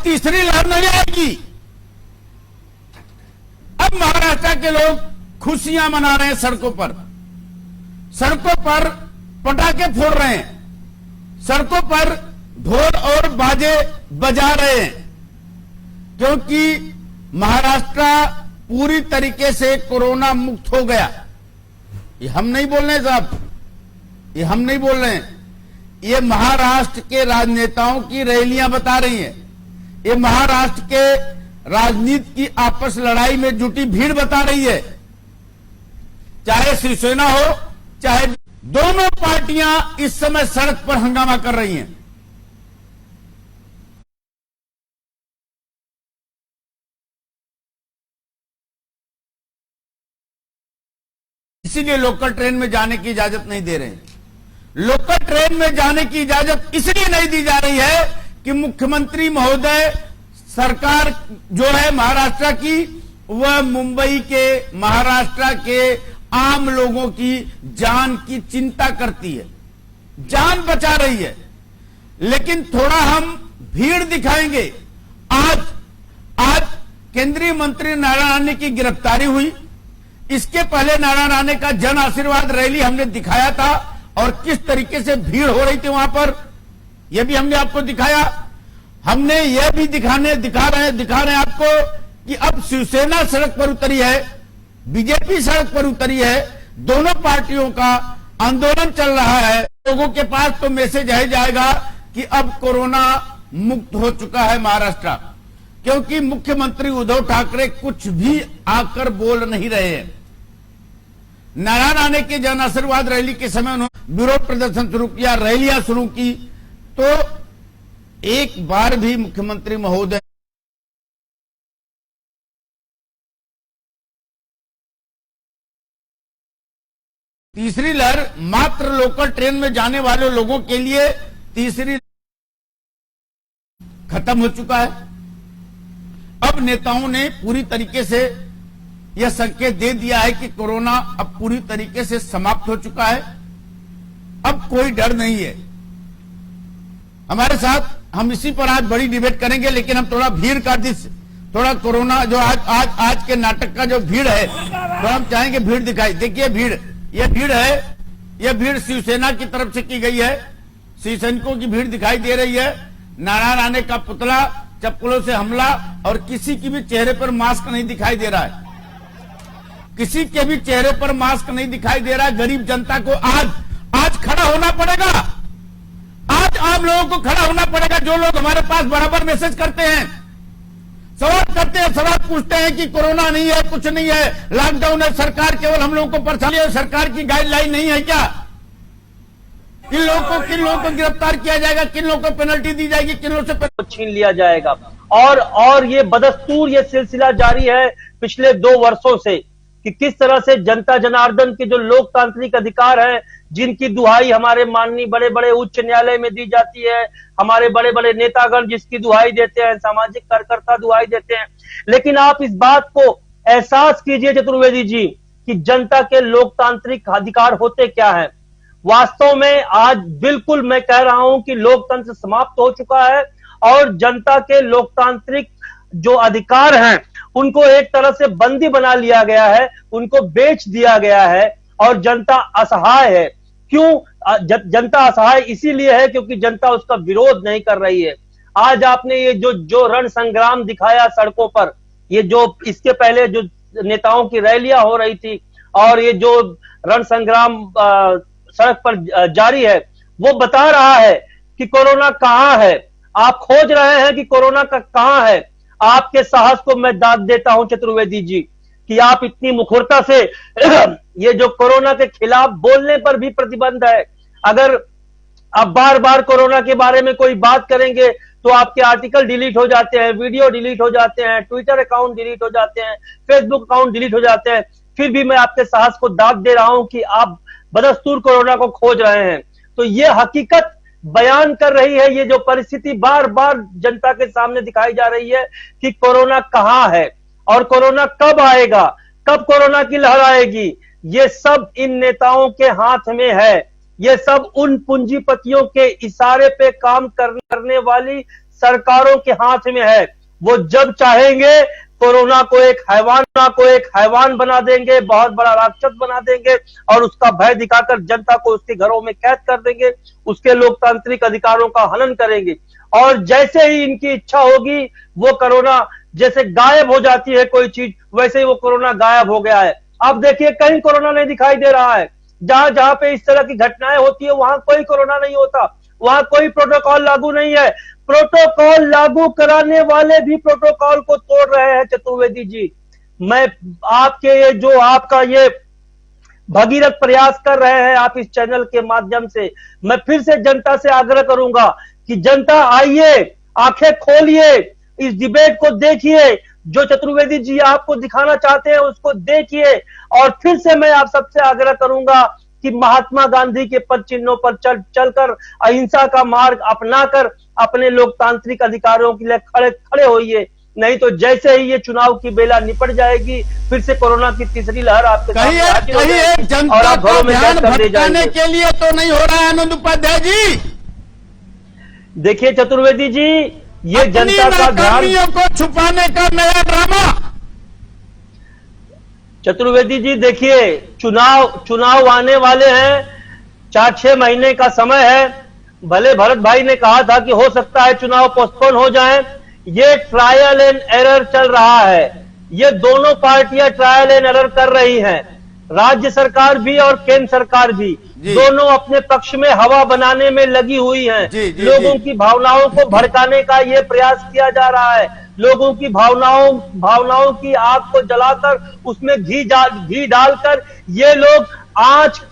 तीसरी लहर नहीं आएगी। अब महाराष्ट्र के लोग खुशियां मना रहे हैं, सड़कों पर पटाखे फोड़ रहे हैं, सड़कों पर ढोल और बाजे बजा रहे हैं, क्योंकि महाराष्ट्र पूरी तरीके से कोरोना मुक्त हो गया। ये हम नहीं बोल रहे साहब, ये हम नहीं बोल रहे हैं, ये महाराष्ट्र के राजनेताओं की रैलियां बता रही हैं, ये महाराष्ट्र के राजनीति की आपस लड़ाई में जुटी भीड़ बता रही है। चाहे शिवसेना हो चाहे, दोनों पार्टियां इस समय सड़क पर हंगामा कर रही हैं। इसीलिए लोकल ट्रेन में जाने की इजाजत नहीं दे रहे हैं। लोकल ट्रेन में जाने की इजाजत इसलिए नहीं दी जा रही है कि मुख्यमंत्री महोदय, सरकार जो है महाराष्ट्र की, वह मुंबई के, महाराष्ट्र के आम लोगों की जान की चिंता करती है, जान बचा रही है। लेकिन थोड़ा हम भीड़ दिखाएंगे। आज केंद्रीय मंत्री नारायण राणे की गिरफ्तारी हुई। इसके पहले नारायण राणे का जन आशीर्वाद रैली हमने दिखाया था और किस तरीके से भीड़ हो रही थी वहां पर, यह भी हमने आपको दिखाया। हमने यह भी दिखा रहे हैं आपको कि अब शिवसेना सड़क पर उतरी है, बीजेपी सड़क पर उतरी है, दोनों पार्टियों का आंदोलन चल रहा है। लोगों के पास तो मैसेज आ जाएगा कि अब कोरोना मुक्त हो चुका है महाराष्ट्र, क्योंकि मुख्यमंत्री उद्धव ठाकरे कुछ भी आकर बोल नहीं रहे हैं। नारायण राणे के जन आशीर्वाद रैली के समय उन्होंने विरोध प्रदर्शन शुरू किया, रैलियां शुरू की, तो एक बार भी मुख्यमंत्री महोदय तीसरी लहर मात्र लोकल ट्रेन में जाने वाले लोगों के लिए तीसरी खत्म हो चुका है। अब नेताओं ने पूरी तरीके से यह संकेत दे दिया है कि कोरोना अब पूरी तरीके से समाप्त हो चुका है, अब कोई डर नहीं है। हमारे साथ हम इसी पर आज बड़ी डिबेट करेंगे, लेकिन हम थोड़ा भीड़ का थोड़ा कोरोना जो आज के नाटक का जो भीड़ है, तो हम चाहेंगे भीड़ दिखाई। देखिए भीड़, यह भीड़ है, यह भीड़ शिवसेना की तरफ से की गई है, शिवसैनिकों की भीड़ दिखाई दे रही है। नारायण राणे का पुतला, चप्पलों से हमला, और किसी की भी चेहरे पर मास्क नहीं दिखाई दे रहा है, किसी के भी चेहरे पर मास्क नहीं दिखाई दे रहा है। गरीब जनता को आज खड़ा होना पड़ेगा, आज आम लोगों को खड़ा होना पड़ेगा। जो लोग हमारे पास बराबर मैसेज करते हैं, सवाल करते हैं, सवाल पूछते हैं कि कोरोना नहीं है, कुछ नहीं है, लॉकडाउन है, सरकार केवल हम लोगों को परेशानी है, सरकार की गाइडलाइन नहीं है क्या? किन लोगों को गिरफ्तार किया जाएगा, किन लोगों को पेनल्टी दी जाएगी, किन लोगों से छीन लिया जाएगा। और ये बदस्तूर ये सिलसिला जारी है पिछले 2 वर्षों से कि किस तरह से जनता जनार्दन के जो लोकतांत्रिक अधिकार है, जिनकी दुहाई हमारे माननीय बड़े बड़े उच्च न्यायालय में दी जाती है, हमारे बड़े बड़े नेतागण जिसकी दुहाई देते हैं, सामाजिक कार्यकर्ता दुहाई देते हैं, लेकिन आप इस बात को एहसास कीजिए चतुर्वेदी जी कि जनता के लोकतांत्रिक अधिकार होते क्या है। वास्तव में आज बिल्कुल मैं कह रहा हूं कि लोकतंत्र समाप्त हो चुका है और जनता के लोकतांत्रिक जो अधिकार हैं उनको एक तरह से बंदी बना लिया गया है, उनको बेच दिया गया है और जनता असहाय है। क्यों जनता असहाय? इसीलिए है क्योंकि जनता उसका विरोध नहीं कर रही है। आज आपने ये जो रण संग्राम दिखाया सड़कों पर, ये जो इसके पहले जो नेताओं की रैलियां हो रही थी और ये जो रण संग्राम सड़क पर जारी है, वो बता रहा है कि कोरोना कहां है। आप खोज रहे हैं कि कोरोना का कहां है। आपके साहस को मैं दाद देता हूं चतुर्वेदी जी कि आप इतनी मुखरता से ये जो कोरोना के खिलाफ बोलने पर भी प्रतिबंध है, अगर आप बार बार कोरोना के बारे में कोई बात करेंगे तो आपके आर्टिकल डिलीट हो जाते हैं, वीडियो डिलीट हो जाते हैं, ट्विटर अकाउंट डिलीट हो जाते हैं, फेसबुक अकाउंट डिलीट हो जाते हैं। फिर भी मैं आपके साहस को दाद दे रहा हूं कि आप बदस्तूर कोरोना को खोज रहे हैं। तो ये हकीकत बयान कर रही है, ये जो परिस्थिति बार बार जनता के सामने दिखाई जा रही है कि कोरोना कहां है और कोरोना कब आएगा, कब कोरोना की लहर आएगी, ये सब इन नेताओं के हाथ में है। ये सब उन पूंजीपतियों के इशारे पे काम करने वाली सरकारों के हाथ में है। वो जब चाहेंगे कोरोना को एक हैवान बना देंगे, बहुत बड़ा राक्षस बना देंगे और उसका भय दिखाकर जनता को उसके घरों में कैद कर देंगे, उसके लोकतांत्रिक अधिकारों का हनन करेंगे। और जैसे ही इनकी इच्छा होगी वो कोरोना जैसे गायब हो जाती है कोई चीज, वैसे ही वो कोरोना गायब हो गया है। अब देखिए कहीं कोरोना नहीं दिखाई दे रहा है। जहां जहां पे इस तरह की घटनाएं होती है वहां कोई कोरोना नहीं होता, वहां कोई प्रोटोकॉल लागू नहीं है। प्रोटोकॉल लागू कराने वाले भी प्रोटोकॉल को तोड़ रहे हैं चतुर्वेदी जी। मैं आपके ये जो आपका ये भगीरथ प्रयास कर रहे हैं आप इस चैनल के माध्यम से, मैं फिर से जनता से आग्रह करूंगा कि जनता आइए, आंखें खोलिए, इस डिबेट को देखिए, जो चतुर्वेदी जी आपको दिखाना चाहते हैं उसको देखिए। और फिर से मैं आप सबसे आग्रह करूंगा कि महात्मा गांधी के पद चिन्हों पर चलकर अहिंसा का मार्ग अपनाकर अपने लोकतांत्रिक अधिकारों के लिए खड़े होइए। नहीं तो जैसे ही ये चुनाव की बेला निपट जाएगी फिर से कोरोना की तीसरी लहर आपके सामने हाजिर हो जाएगी जनता और आप घरों में ध्यान कैद कर ले भटकाने जाएंगे। के लिए तो नहीं हो रहा है आनंद उपाध्याय जी। देखिए चतुर्वेदी जी, ये जनता का ध्यान नाकामियों को छुपाने का नया ड्रामा। चतुर्वेदी जी देखिए, चुनाव आने वाले हैं, 4-6 महीने का समय है। भले भरत भाई ने कहा था कि हो सकता है चुनाव पोस्टपोन हो जाएं। ये ट्रायल एंड एरर चल रहा है, ये दोनों पार्टियां ट्रायल एंड एरर कर रही हैं, राज्य सरकार भी और केंद्र सरकार भी, दोनों अपने पक्ष में हवा बनाने में लगी हुई हैं। लोगों की भावनाओं को भड़काने का ये प्रयास किया जा रहा है, लोगों की भावनाओं की आग को जलाकर उसमें घी डालकर ये लोग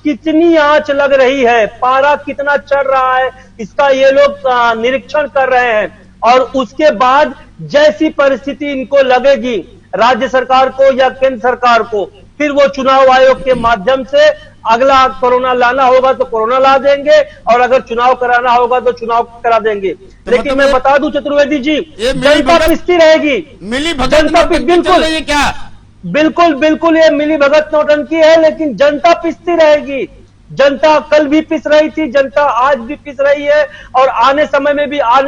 कितनी आंच लग रही है, पारा कितना चढ़ रहा है, इसका ये लोग निरीक्षण कर रहे हैं। और उसके बाद जैसी परिस्थिति इनको लगेगी राज्य सरकार को या केंद्र सरकार को, फिर वो चुनाव आयोग के माध्यम से अगला कोरोना लाना होगा तो कोरोना ला देंगे और अगर चुनाव कराना होगा तो चुनाव करा देंगे। लेकिन मैं बता दूं चतुर्वेदी जी, जनता पिसती रहेगी, जनता बिल्कुल क्या बिल्कुल ये मिली भगत नौटंकी है, लेकिन जनता पिसती रहेगी। जनता कल भी पिस रही थी, जनता आज भी पिस रही है और आने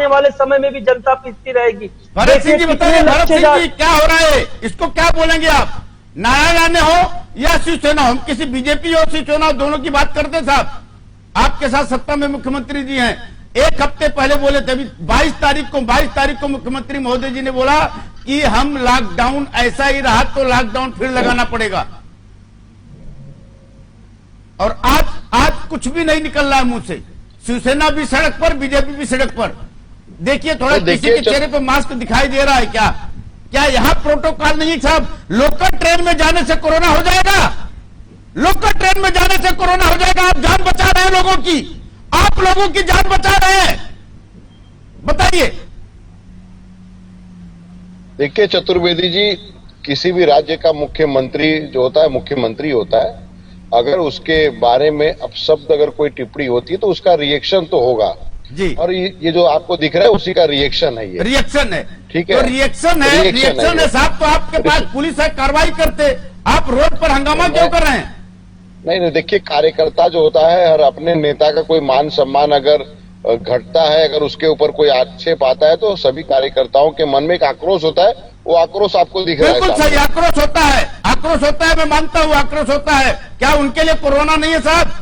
वाले समय में भी जनता पिसती रहेगी। भरत सिंह जी बताइए, भरत सिंह जी क्या हो रहा है, इसको क्या बोलेंगे आप? नारायण हो या शिवसेना हो, हम किसी बीजेपी और शिवसेना दोनों की बात करते साहब, आपके साथ सत्ता में मुख्यमंत्री जी हैं। एक हफ्ते पहले बोले थे, अभी 22 तारीख को मुख्यमंत्री महोदय जी ने बोला कि हम लॉकडाउन ऐसा ही रहा तो लॉकडाउन फिर लगाना पड़ेगा। और आज कुछ भी नहीं निकल रहा है मुंह से। शिवसेना भी सड़क पर, बीजेपी भी सड़क पर। देखिए थोड़ा किसी के चेहरे पर मास्क दिखाई दे रहा है क्या यहां प्रोटोकॉल नहीं साहब? लोकल ट्रेन में जाने से कोरोना हो जाएगा, लोकल ट्रेन में जाने से कोरोना हो जाएगा। आप जान बचा रहे हैं लोगों की, आप लोगों की जान बचा रहे हैं, बताइए। देखिए चतुर्वेदी जी, किसी भी राज्य का मुख्यमंत्री जो होता है मुख्यमंत्री होता है, अगर उसके बारे में अपशब्द अगर कोई टिप्पणी होती है तो उसका रिएक्शन तो होगा जी। और ये जो आपको दिख रहा है उसी का रिएक्शन है, ये रिएक्शन है, ठीक है, तो रिएक्शन है साहब। तो आपके पास पुलिस है, कार्रवाई करते, आप रोड पर हंगामा क्यों कर रहे हैं? नहीं, देखिए कार्यकर्ता जो होता है, हर अपने नेता का कोई मान सम्मान अगर घटता है, अगर उसके ऊपर कोई आक्षेप आता है तो सभी कार्यकर्ताओं के मन में एक आक्रोश होता है, वो आक्रोश आपको दिख रहा है। बिल्कुल सही, आक्रोश होता है, मैं मानता हूँ आक्रोश होता है। क्या उनके लिए कोरोना नहीं है साहब?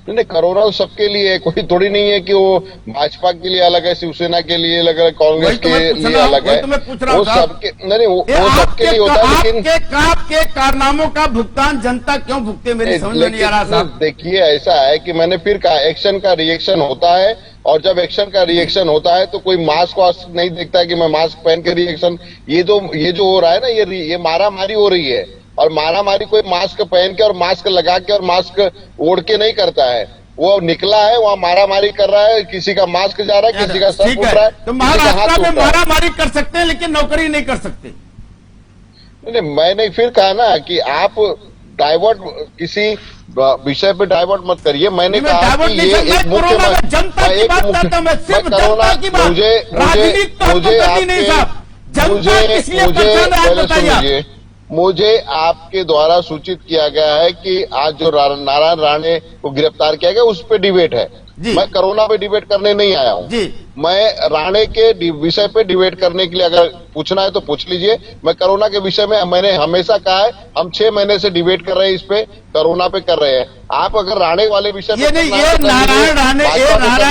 नहीं, कोरोना तो सबके लिए है, कोई थोड़ी नहीं है कि वो भाजपा के लिए अलग है, शिवसेना के लिए अलग है, कांग्रेस के लिए अलग है, वो सबके नहीं वो सबके लिए होता है। लेकिन आपके कारनामों का भुगतान जनता क्यों भुगते, मेरी समझ में नहीं आ रहा साहब। देखिए ऐसा है कि मैंने फिर कहा, एक्शन का रिएक्शन होता है और जब एक्शन का रिएक्शन होता है तो कोई मास्क वास्क नहीं देखता है कि मैं मास्क पहन के रिएक्शन। ये जो हो रहा है ना, ये मारामारी हो रही है और मारामारी कोई मास्क पहन के और मास्क लगा के और मास्क ओढ़ के नहीं करता है। वो निकला है, वहाँ मारामारी कर रहा है, किसी का मास्क जा रहा है, किसी का सर फूट रहा है। तो महाराष्ट्र में मारामारी कर सकते हैं लेकिन नौकरी नहीं कर सकते। नहीं, मैंने फिर कहा ना कि आप डाइवर्ट किसी विषय पे डाइवर्ट मत करिए। मैंने कहा कि ये एक मुख्य जनता की बात करता हूं, मैं सिर्फ जनता की बात, राजनीतिक तौर पर नहीं साहब, जनता किस लिए परेशान है आप बताइए। मुझे आपके द्वारा सूचित किया गया है कि आज जो नारायण राणे को गिरफ्तार किया गया उस पर डिबेट है। जी। मैं कोरोना पे डिबेट करने नहीं आया हूं जी। मैं राणे के विषय पे डिबेट करने के लिए अगर पूछना है तो पूछ लीजिए। मैं कोरोना के विषय में मैंने हमेशा कहा है, हम 6 महीने से डिबेट कर रहे हैं, इस पे कोरोना पे कर रहे हैं। आप अगर राणे वाले विषय ये नहीं, ये नारायण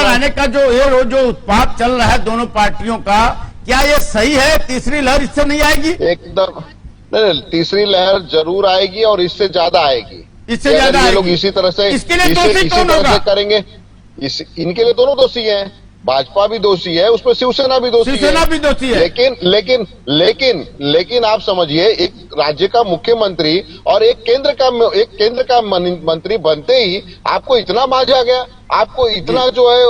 राणे का जो उत्पात चल रहा है दोनों पार्टियों का, क्या ये सही है? तीसरी लहर इससे नहीं आएगी? एकदम नहीं, तीसरी लहर जरूर आएगी और इससे ज्यादा आएगी। इससे ज्यादा ये लोग इसी तरह से इसके लिए दोषी कौन होगा? करेंगे। इनके लिए दोनों दोषी हैं। भाजपा भी दोषी है, उसमें शिवसेना भी दोषी है। लेकिन आप समझिए, एक राज्य का मुख्यमंत्री और एक केंद्र का मंत्री बनते ही आपको इतना माजा गया, आपको इतना जो है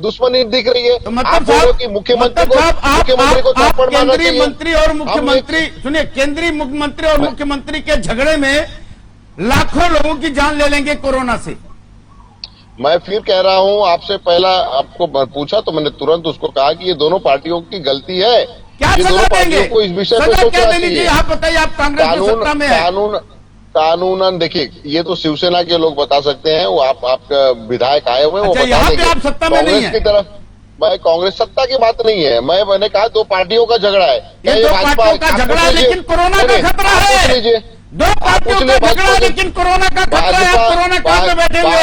दुश्मनी दिख रही है। तो मतलब कि मुख्यमंत्री को थप्पड़ मारना चाहिए। मंत्री और मुख्यमंत्री, सुनिए, केंद्रीय मुख्यमंत्री और मुख्यमंत्री के झगड़े में लाखों लोगों की जान ले लेंगे कोरोना से। मैं फिर कह रहा हूं, आपसे पहला आपको पूछा तो मैंने तुरंत उसको कहा कि ये दोनों पार्टियों की गलती है। क्या ये दोनों पार्टियों को इस विषय पे सोचना चाहिए। आप बताइए, आप कांग्रेस की सत्ता में है। कानूनन देखिए, ये तो शिवसेना के लोग बता सकते हैं, वो आपका विधायक आए हुए हैं, वो बता देंगे। आप सत्ता में नहीं है। की तरफ मैं कांग्रेस सत्ता की बात नहीं है, मैंने कहा 2 पार्टियों का झगड़ा है। ये 2 पार्टियों का झगड़ा है, लेकिन कोरोना का खतरा है। 2 पार्टियों का झगड़ा, लेकिन कोरोना का खतरा है। कोरोना काल में बैठे हुए हैं।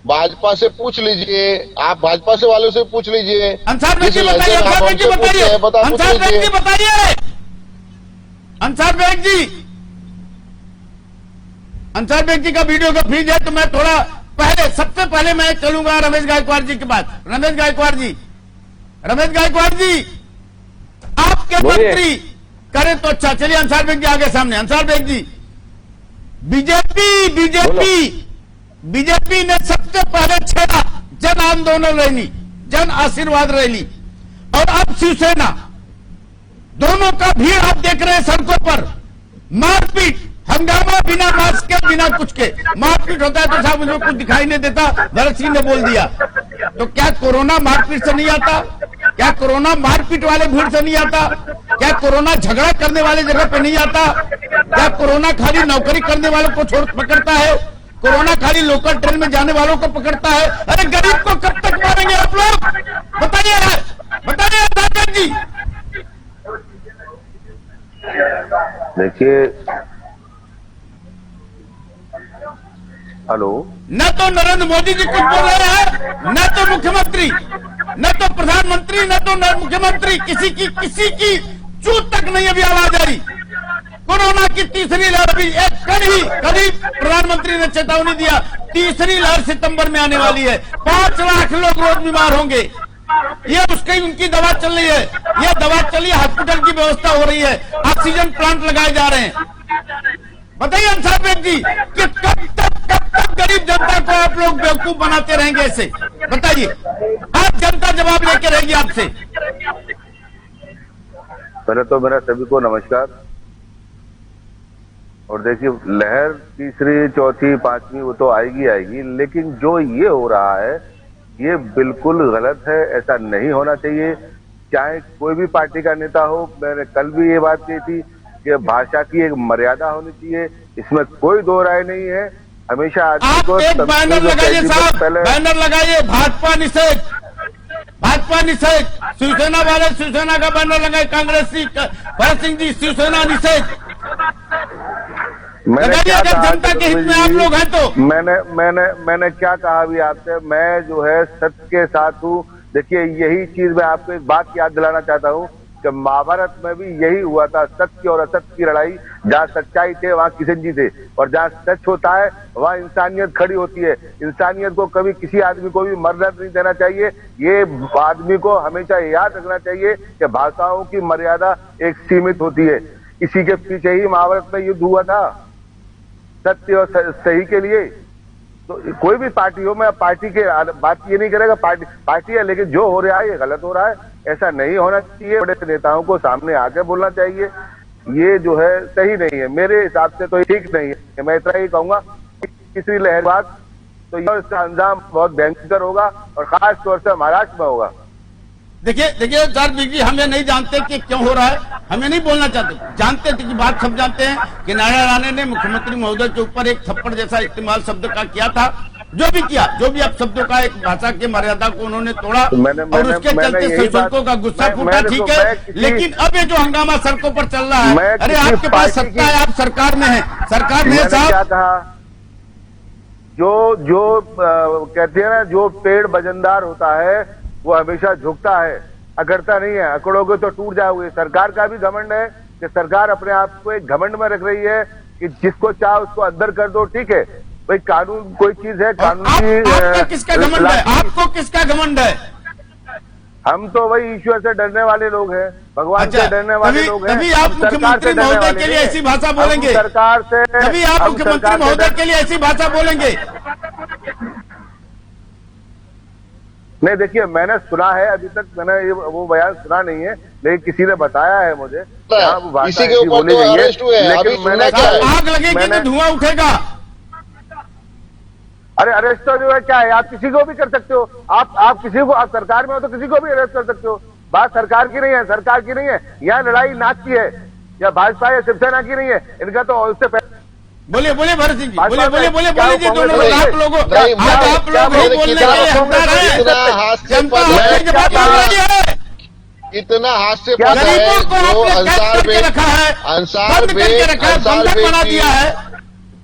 भाजपा से पूछ लीजिए, आप भाजपा से वालों से पूछ लीजिए। अंसार बेग जी बताइए, अंसार बेग जी बताइए, अंसार बेग जी बताइए, अंसार बेग जी, अंसार बेग जी का वीडियो का फीड है। तो मैं थोड़ा पहले, सबसे पहले मैं चलूंगा रमेश गायकवाड़ जी के बाद। रमेश गायकवाड़ जी, आपके मंत्री करें तो अच्छा। चलिए अंसार बेग जी आगे सामने। अंसार बेग जी, बीजेपी ने सबसे पहले छेड़ा जन आंदोलन रैली, जन आशीर्वाद रैली, और अब शिवसेना, दोनों का भीड़ आप देख रहे हैं सड़कों पर। मारपीट, हंगामा, बिना मास्क के, बिना कुछ के मारपीट होता है। तो साहब मुझे कुछ दिखाई नहीं देता, भरत सिंह ने बोल दिया। तो क्या कोरोना मारपीट से नहीं आता? क्या कोरोना मारपीट वाले भीड़ से नहीं आता? क्या कोरोना झगड़ा करने वाले जगह पे नहीं आता? क्या कोरोना खाली नौकरी करने वालों को छोड़ पकड़ता है? कोरोना खाली लोकल ट्रेन में जाने वालों को पकड़ता है? अरे गरीब को कब तक मारेंगे आप लोग? बताइए राजन जी। देखिए, हेलो, न तो नरेंद्र मोदी जी कुछ बोल रहे हैं, न तो मुख्यमंत्री, न तो प्रधानमंत्री, न तो मुख्यमंत्री, किसी की चूत तक नहीं अभी आवाज आ रही। कोरोना की तीसरी लहर, अभी एक कल ही प्रधानमंत्री ने चेतावनी दिया, तीसरी लहर सितंबर में आने वाली है। 5 लाख लोग रोज बीमार होंगे। ये उनकी दवा चल रही है, ये दवा चल रही है, हॉस्पिटल की व्यवस्था हो रही है, ऑक्सीजन प्लांट लगाए जा रहे हैं। बताइए अंसार बेग जी, कि कब तक गरीब जनता को आप लोग बेवकूफ बनाते रहेंगे ऐसे? बताइए, आज जनता जवाब लेके रहेगी आपसे। पहले तो मेरा सभी को नमस्कार। और देखिए, लहर तीसरी, चौथी, 5वीं वो तो आएगी, लेकिन जो ये हो रहा है ये बिल्कुल गलत है। ऐसा नहीं होना चाहिए, चाहे कोई भी पार्टी का नेता हो। मैंने कल भी ये बात कही थी कि भाषा की एक मर्यादा होनी चाहिए, इसमें कोई दो राय नहीं है। हमेशा आदमी को एक बैनर लगाइए साहब, बैनर लगाइए, भाजपा निषेध, भाजपा निषेध। शिवसेना वाले शिवसेना का बैनर लगाए, कांग्रेसी भरत सिंह जी शिवसेना निषेध। जनता के हित में आप लोग हैं तो मैंने क्या कहा अभी आपसे, मैं जो है सत्य के साथ हूँ। देखिए, यही चीज मैं आपको एक बात याद दिलाना चाहता हूँ कि महाभारत में भी यही हुआ था, सत्य और असत्य की लड़ाई। जहाँ सच्चाई थे वहाँ किशन जी थे, और जहाँ सच होता है वहाँ इंसानियत खड़ी होती है। इंसानियत को कभी किसी आदमी को भी मरना नहीं देना चाहिए। ये आदमी को हमेशा याद रखना चाहिए कि भाषाओं की मर्यादा एक सीमित होती है। इसी के पीछे ही महाभारत में युद्ध हुआ था, सत्य और सही के लिए। तो कोई भी पार्टी हो, मैं पार्टी के बात ये नहीं करेगा, पार्टी है, लेकिन जो हो रहा है ये गलत हो रहा है, ऐसा नहीं होना चाहिए। बड़े नेताओं को सामने आके बोलना चाहिए, ये जो है सही नहीं है, मेरे हिसाब से तो ठीक नहीं है। मैं इतना ही कहूंगा, तीसरी लहर बाद तो इसका अंजाम बहुत भयंकर होगा, और खास तौर से महाराष्ट्र में होगा। देखिए सर बिजली, हम ये नहीं जानते कि क्यों हो रहा है, हमें नहीं बोलना चाहते, जानते थे कि बात सब जानते हैं कि नारायण राणे ने मुख्यमंत्री महोदय के ऊपर एक थप्पड़ जैसा इस्तेमाल शब्द का किया था, जो भी किया, जो भी आप शब्दों का एक भाषा की मर्यादा को उन्होंने तोड़ा और उसके चलते सशुल्कों का गुस्सा फूटा, ठीक है। लेकिन अब ये जो हंगामा सड़कों पर चल रहा है, अरे आपके पास सत्ता है, आप सरकार में है, सरकार में क्या साहब। कहा, जो कहते हैं ना, जो पेड़ वजनदार होता है वो हमेशा झुकता है, अकड़ता नहीं है। अकड़ोगे तो टूट जाओगे। सरकार का भी घमंड है कि सरकार अपने आप को एक घमंड में रख रही है कि जिसको चाहे उसको अंदर कर दो, ठीक है भाई, कानून कोई चीज है, कानून आपका किसका घमंड है, आपको किसका घमंड है? हम तो वही ईश्वर से डरने वाले लोग हैं, भगवान से डरने वाले लोग हैं। तभी आप मुख्यमंत्री महोदय के लिए ऐसी भाषा बोलेंगे, सरकार से, तभी आप मुख्यमंत्री महोदय के लिए ऐसी भाषा बोलेंगे। नहीं, देखिए, मैंने सुना है, अभी तक मैंने वो बयान सुना नहीं है, लेकिन किसी ने बताया है मुझे, इसी के ऊपर तो अरेस्ट हुए हैं, अभी सुनना क्या है? आग लगेगी तो धुआं उठेगा। अरे अरेस्ट तो जो है क्या है, आप किसी को भी कर सकते हो, आप किसी को, आप सरकार में हो तो किसी को भी अरेस्ट कर सकते हो। बात सरकार की नहीं है, सरकार की नहीं है, यहाँ लड़ाई नाच की है, या भाजपा या शिवसेना की नहीं है, इनका तो उससे पहले। बोलिए भरत सिंह जी, बोलिए जी, दोनों लोग, आप लोगों नहीं, आप लोग ही बोलने के लिए हकदार हैं। जनता आपके जवाब मांग रही है। इतना हास्यपद है गरीबों को जो आपने कैद करके रखा है, बंद करके रखा है, बंधक बना दिया है।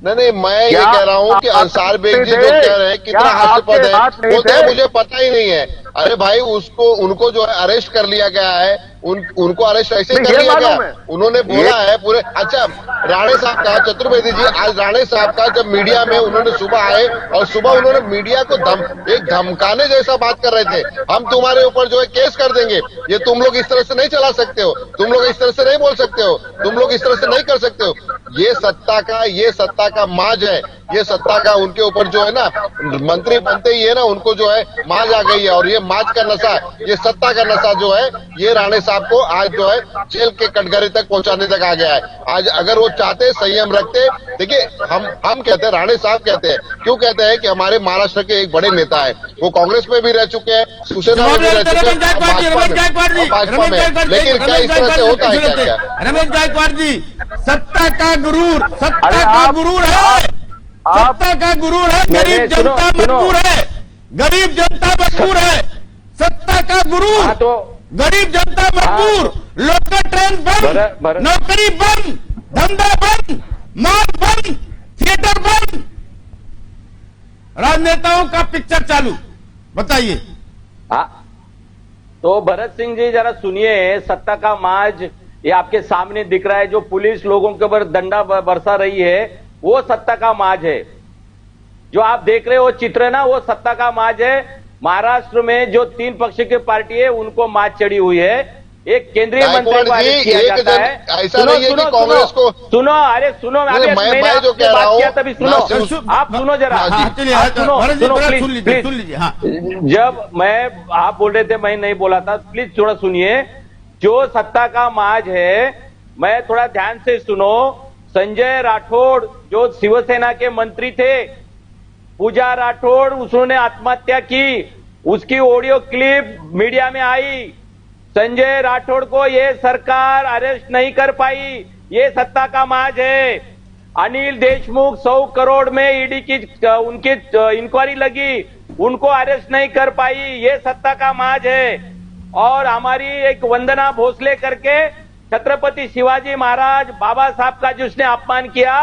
नहीं, मैं ये कह रहा हूँ कि अंसार बेग जी जो कह रहे हैं कितना हास्यपद है, बोलते हैं मुझे पता ही नहीं है। अरे भाई, उनको जो है अरेस्ट कर लिया गया है, उनको अरेस्ट ऐसे कर लिया गया, उन्होंने बोला है पूरे। अच्छा, राणे साहब का, चतुर्वेदी जी, आज राणे साहब का जब मीडिया में उन्होंने सुबह आए और सुबह उन्होंने मीडिया को एक धमकाने जैसा बात कर रहे थे, हम तुम्हारे ऊपर जो है केस कर देंगे, ये तुम लोग इस तरह से नहीं चला सकते हो, तुम लोग इस तरह से नहीं बोल सकते हो, तुम लोग इस तरह से नहीं कर सकते हो। ये सत्ता का माज है, ये सत्ता का उनके ऊपर जो है ना, मंत्री बनते ही है ना, उनको जो है माज आ गई है, और ये माज का नशा, ये सत्ता का नशा जो है, ये राणे साहब को आज जो है जेल के कटघरे तक पहुंचाने तक आ गया है। आज अगर वो चाहते, संयम रखते, देखिए हम कहते हैं, राणे साहब कहते हैं, क्यों कहते हैं कि हमारे महाराष्ट्र के एक बड़े नेता है, वो कांग्रेस में भी रह चुके हैं, शिवसेना में भी रह चुके हैं, भाजपा में, लेकिन क्या इस तरह से होता है क्या? रमेश गायकवाड़ जी, सत्ता का गुरूर है, सत्ता का गुरूर है, गरीब जनता मजबूर है, गरीब जनता मजबूर है, सत्ता का गुरूर, गरीब जनता मजबूर, लोकल ट्रेन बंद, नौकरी बंद, धंधा बंद, माल बंद, थिएटर बंद, राजनेताओं का पिक्चर चालू। बताइए। तो भरत सिंह जी जरा सुनिए, सत्ता का माज ये आपके सामने दिख रहा है, जो पुलिस लोगों के ऊपर डंडा बरसा रही है, वो सत्ता का माज है। जो आप देख रहे हो चित्र ना, वो सत्ता का माज है। महाराष्ट्र में जो 3 पक्ष की पार्टी है, उनको माज चढ़ी हुई है। एक केंद्रीय मंत्री को अरेस्ट किया जाता है। ऐसा नहीं है कि कांग्रेस को सुनो, अरे सुनो, मैं जो कह रहा हूँ, तभी सुनो, आप सुनो जरा, सुन लीजिए। जब आप बोल रहे थे, मैं नहीं बोला था, प्लीज थोड़ा सुनिए। जो सत्ता का माज है, मैं थोड़ा ध्यान से सुनो। संजय राठौड़ जो शिवसेना के मंत्री थे, पूजा राठौड़, उसने आत्महत्या की, उसकी ऑडियो क्लिप मीडिया में आई। संजय राठौड़ को ये सरकार अरेस्ट नहीं कर पाई, ये सत्ता का माज है। अनिल देशमुख 100 करोड़ में ईडी की उनकी इंक्वायरी लगी, उनको अरेस्ट नहीं कर पाई, ये सत्ता का माज है। और हमारी एक वंदना भोसले करके छत्रपति शिवाजी महाराज बाबा साहब का जिसने अपमान किया,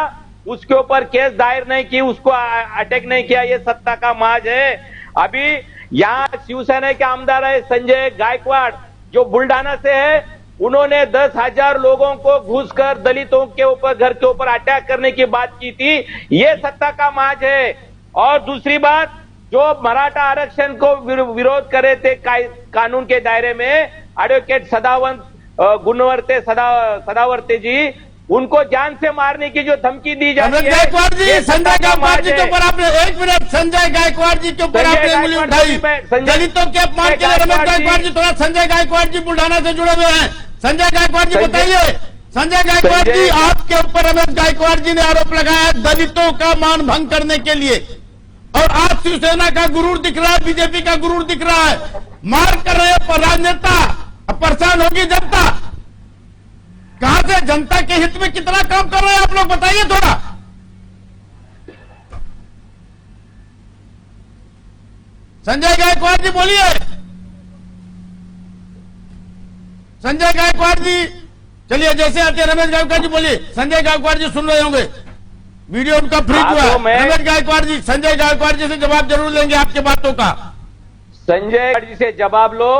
उसके ऊपर केस दायर नहीं की, उसको अटैक नहीं किया, ये सत्ता का माज है। अभी यहाँ शिवसेना के आमदार है संजय गायकवाड़, जो बुल्डाना से है, उन्होंने 10,000 लोगों को घुसकर दलितों के ऊपर, घर के ऊपर अटैक करने की बात की थी, ये सत्ता का माज है। और दूसरी बात, जो मराठा आरक्षण को विरोध करे थे कानून के दायरे में, एडवोकेट गुणवर्ते सदावर्ते जी, उनको जान से मारने की जो धमकी दी जाती है। गायकवाड़ जी, संजय गायकवाड़ जी के ऊपर आपने, एक मिनट, संजय गायकवाड़ जी के ऊपर आपने उंगली उठाई, दलितों के अपमान के लिए। रमेश गायकवाड़ जी, थोड़ा संजय गायकवाड़ जी बुल्ढाना से जुड़े हुए हैं, संजय गायकवाड़ जी बताइए। संजय गायकवाड़ जी, आपके ऊपर रमेश गायकवाड़ जी ने आरोप लगाया दलितों का मान भंग करने के लिए, और आज शिवसेना का गुरूर दिख रहा है, बीजेपी का गुरूर दिख रहा है। मार कर रहे हैं राजनेता, अब परेशान होगी जनता। कहां से जनता के हित में कितना काम कर रहे हैं आप लोग बताइए थोड़ा। संजय गायकवाड़ जी बोलिए। संजय गायकवाड़ जी चलिए, जैसे आते रमेश गायकवाड़ जी बोलिए। संजय गायकवाड़ जी सुन रहे होंगे, वीडियो उनका फ्रीज हुआ है। रमेश गायकवाड़ जी, संजय गायकवाड़ जी से जवाब जरूर लेंगे आपके बातों का। संजय जी से जवाब लो,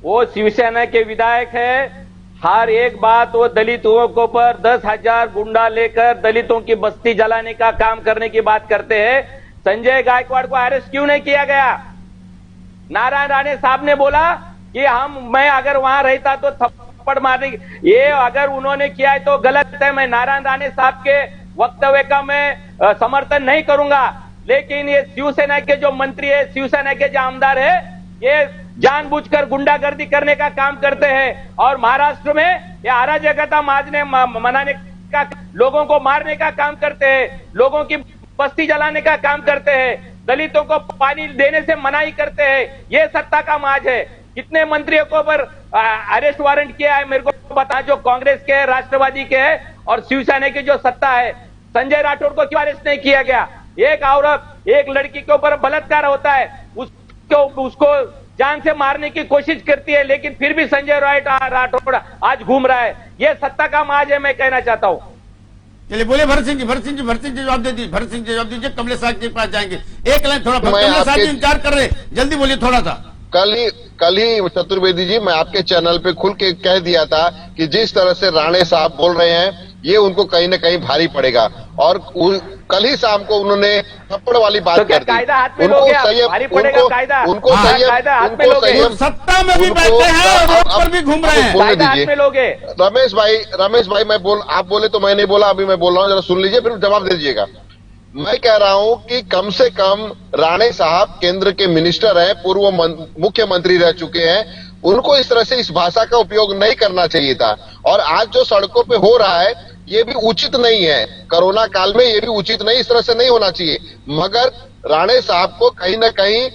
वो शिवसेना के विधायक है। हर एक बात वो दलितों को पर 10,000 गुंडा लेकर दलितों की बस्ती जलाने का काम करने की बात करते हैं। संजय गायकवाड़ को अरेस्ट क्यों नहीं किया गया? नारायण राणे साहब ने बोला कि मैं अगर वहां रहता तो थप्पड़ मारने, ये अगर उन्होंने किया है तो गलत है। मैं नारायण राणे साहब के वक्तव्य का मैं समर्थन नहीं करूंगा, लेकिन ये शिवसेना के जो मंत्री है, शिवसेना के जो आमदार है, ये जानबूझकर गुंडागर्दी करने का काम करते हैं। और महाराष्ट्र में ये अराजकता मनाने का, लोगों को मारने का काम करते हैं, लोगों की बस्ती जलाने का काम करते हैं, दलितों को पानी देने से मनाही करते हैं। ये सत्ता का माज है। कितने मंत्रियों को पर अरेस्ट वारंट किया है मेरे को बता, जो कांग्रेस के, राष्ट्रवादी के है और शिवसेना की जो सत्ता है। संजय राठौड़ को क्यों अरेस्ट नहीं किया गया? एक औरत, एक लड़की के ऊपर बलात्कार होता है, उसको जान से मारने की कोशिश करती है, लेकिन फिर भी संजय राठौड़ आज घूम रहा है। ये सत्ता का माज है, मैं कहना चाहता हूं। चलिए बोले भरत सिंह जी जवाब दे दीजिए। भरत सिंह जी जवाब दीजिए, कमलेश साहब के पास जाएंगे। एक लाइन थोड़ा, कमलेश साहब जी इंतजार कर रहे, जल्दी बोलिए थोड़ा सा। कल ही चतुर्वेदी जी, मैं आपके चैनल पे खुल के कह दिया था कि जिस तरह से राणे साहब बोल रहे हैं, ये उनको कहीं न कहीं भारी पड़ेगा। और कल ही शाम को उन्होंने थप्पड़ वाली बात कर दी। उनको संयम, सत्ता में भी बैठे हैं और रोड पर भी घूम रहे हैं। बोलने दीजिए रमेश भाई, आप बोले तो मैं नहीं बोला, अभी मैं बोल रहा हूँ, जरा सुन लीजिए फिर जवाब दे दीजिएगा। मैं कह रहा हूं कि कम से कम राणे साहब केंद्र के मिनिस्टर हैं, पूर्व मुख्यमंत्री रह चुके हैं, उनको इस तरह से इस भाषा का उपयोग नहीं करना चाहिए था। और आज जो सड़कों पे हो रहा है, ये भी उचित नहीं है। कोरोना काल में ये भी उचित नहीं, इस तरह से नहीं होना चाहिए। मगर राणे साहब को कहीं ना कहीं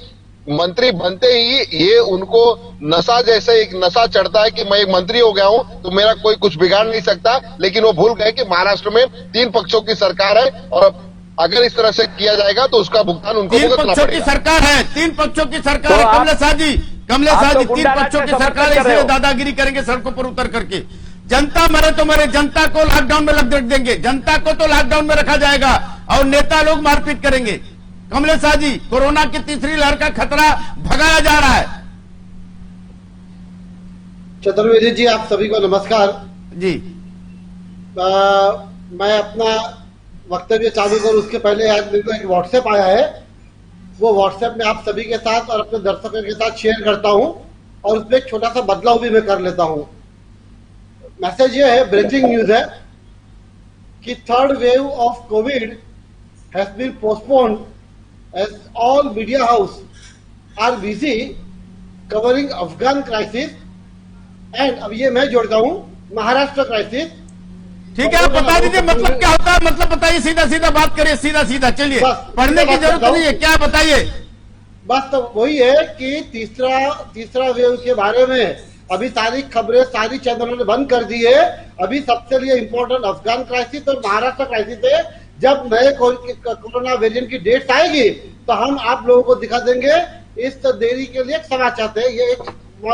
मंत्री बनते ही ये उनको नशा जैसे एक नशा चढ़ता है कि मैं एक मंत्री हो गया हूं तो मेरा कोई कुछ बिगाड़ नहीं सकता। लेकिन वो भूल गए कि महाराष्ट्र में 3 पक्षों की सरकार है और अगर इस तरह से किया जाएगा तो उसका भुगतान उनको भुगतना पड़ेगा। 3 पक्षों की सरकार है, 3 पक्षों की सरकार है। कमलेश साहब जी 3 पक्षों की सरकार है, इसलिए दादागिरी करेंगे सड़कों पर उतर करके। जनता मरे तो मरे, जनता को लॉकडाउन में लग देंगे, जनता को तो लॉकडाउन में रखा जाएगा और नेता लोग मारपीट करेंगे। कमलेश साहब जी, कोरोना की तीसरी लहर का खतरा भगाया जा रहा है। चतुर्वेदी जी, आप सभी को नमस्कार जी। मैं अपना वक्तव्य चालू करूं उसके पहले आज मेरे को एक व्हाट्सएप आया है, वो व्हाट्सएप में आप सभी के साथ और अपने दर्शकों के साथ शेयर करता हूं और उसमें एक छोटा सा बदलाव भी मैं कर लेता हूं। मैसेज ये है, ब्रेकिंग न्यूज है कि 3rd wave of Covid has been postponed as all media house are busy covering Afghan crisis and, अब ये मैं जोड़ता हूं, महाराष्ट्र क्राइसिस। ठीक है, आप बता दीजिए मतलब क्या होता है, मतलब बताइए, सीधा सीधा बात करिए, सीधा सीधा। चलिए, पढ़ने की जरूरत नहीं है, क्या बताइए। बस तो वही है कि तीसरा वेव के बारे में अभी सारी खबरें सारी चैनलों ने बंद कर दी है। अभी सबसे लिए इम्पोर्टेंट अफगान क्राइसिस और महाराष्ट्र क्राइसिस है। जब नए कोरोना वेरिएंट की डेट आएगी तो हम आप लोगों को दिखा देंगे। इस देरी के लिए क्षमा चाहते हैं। ये एक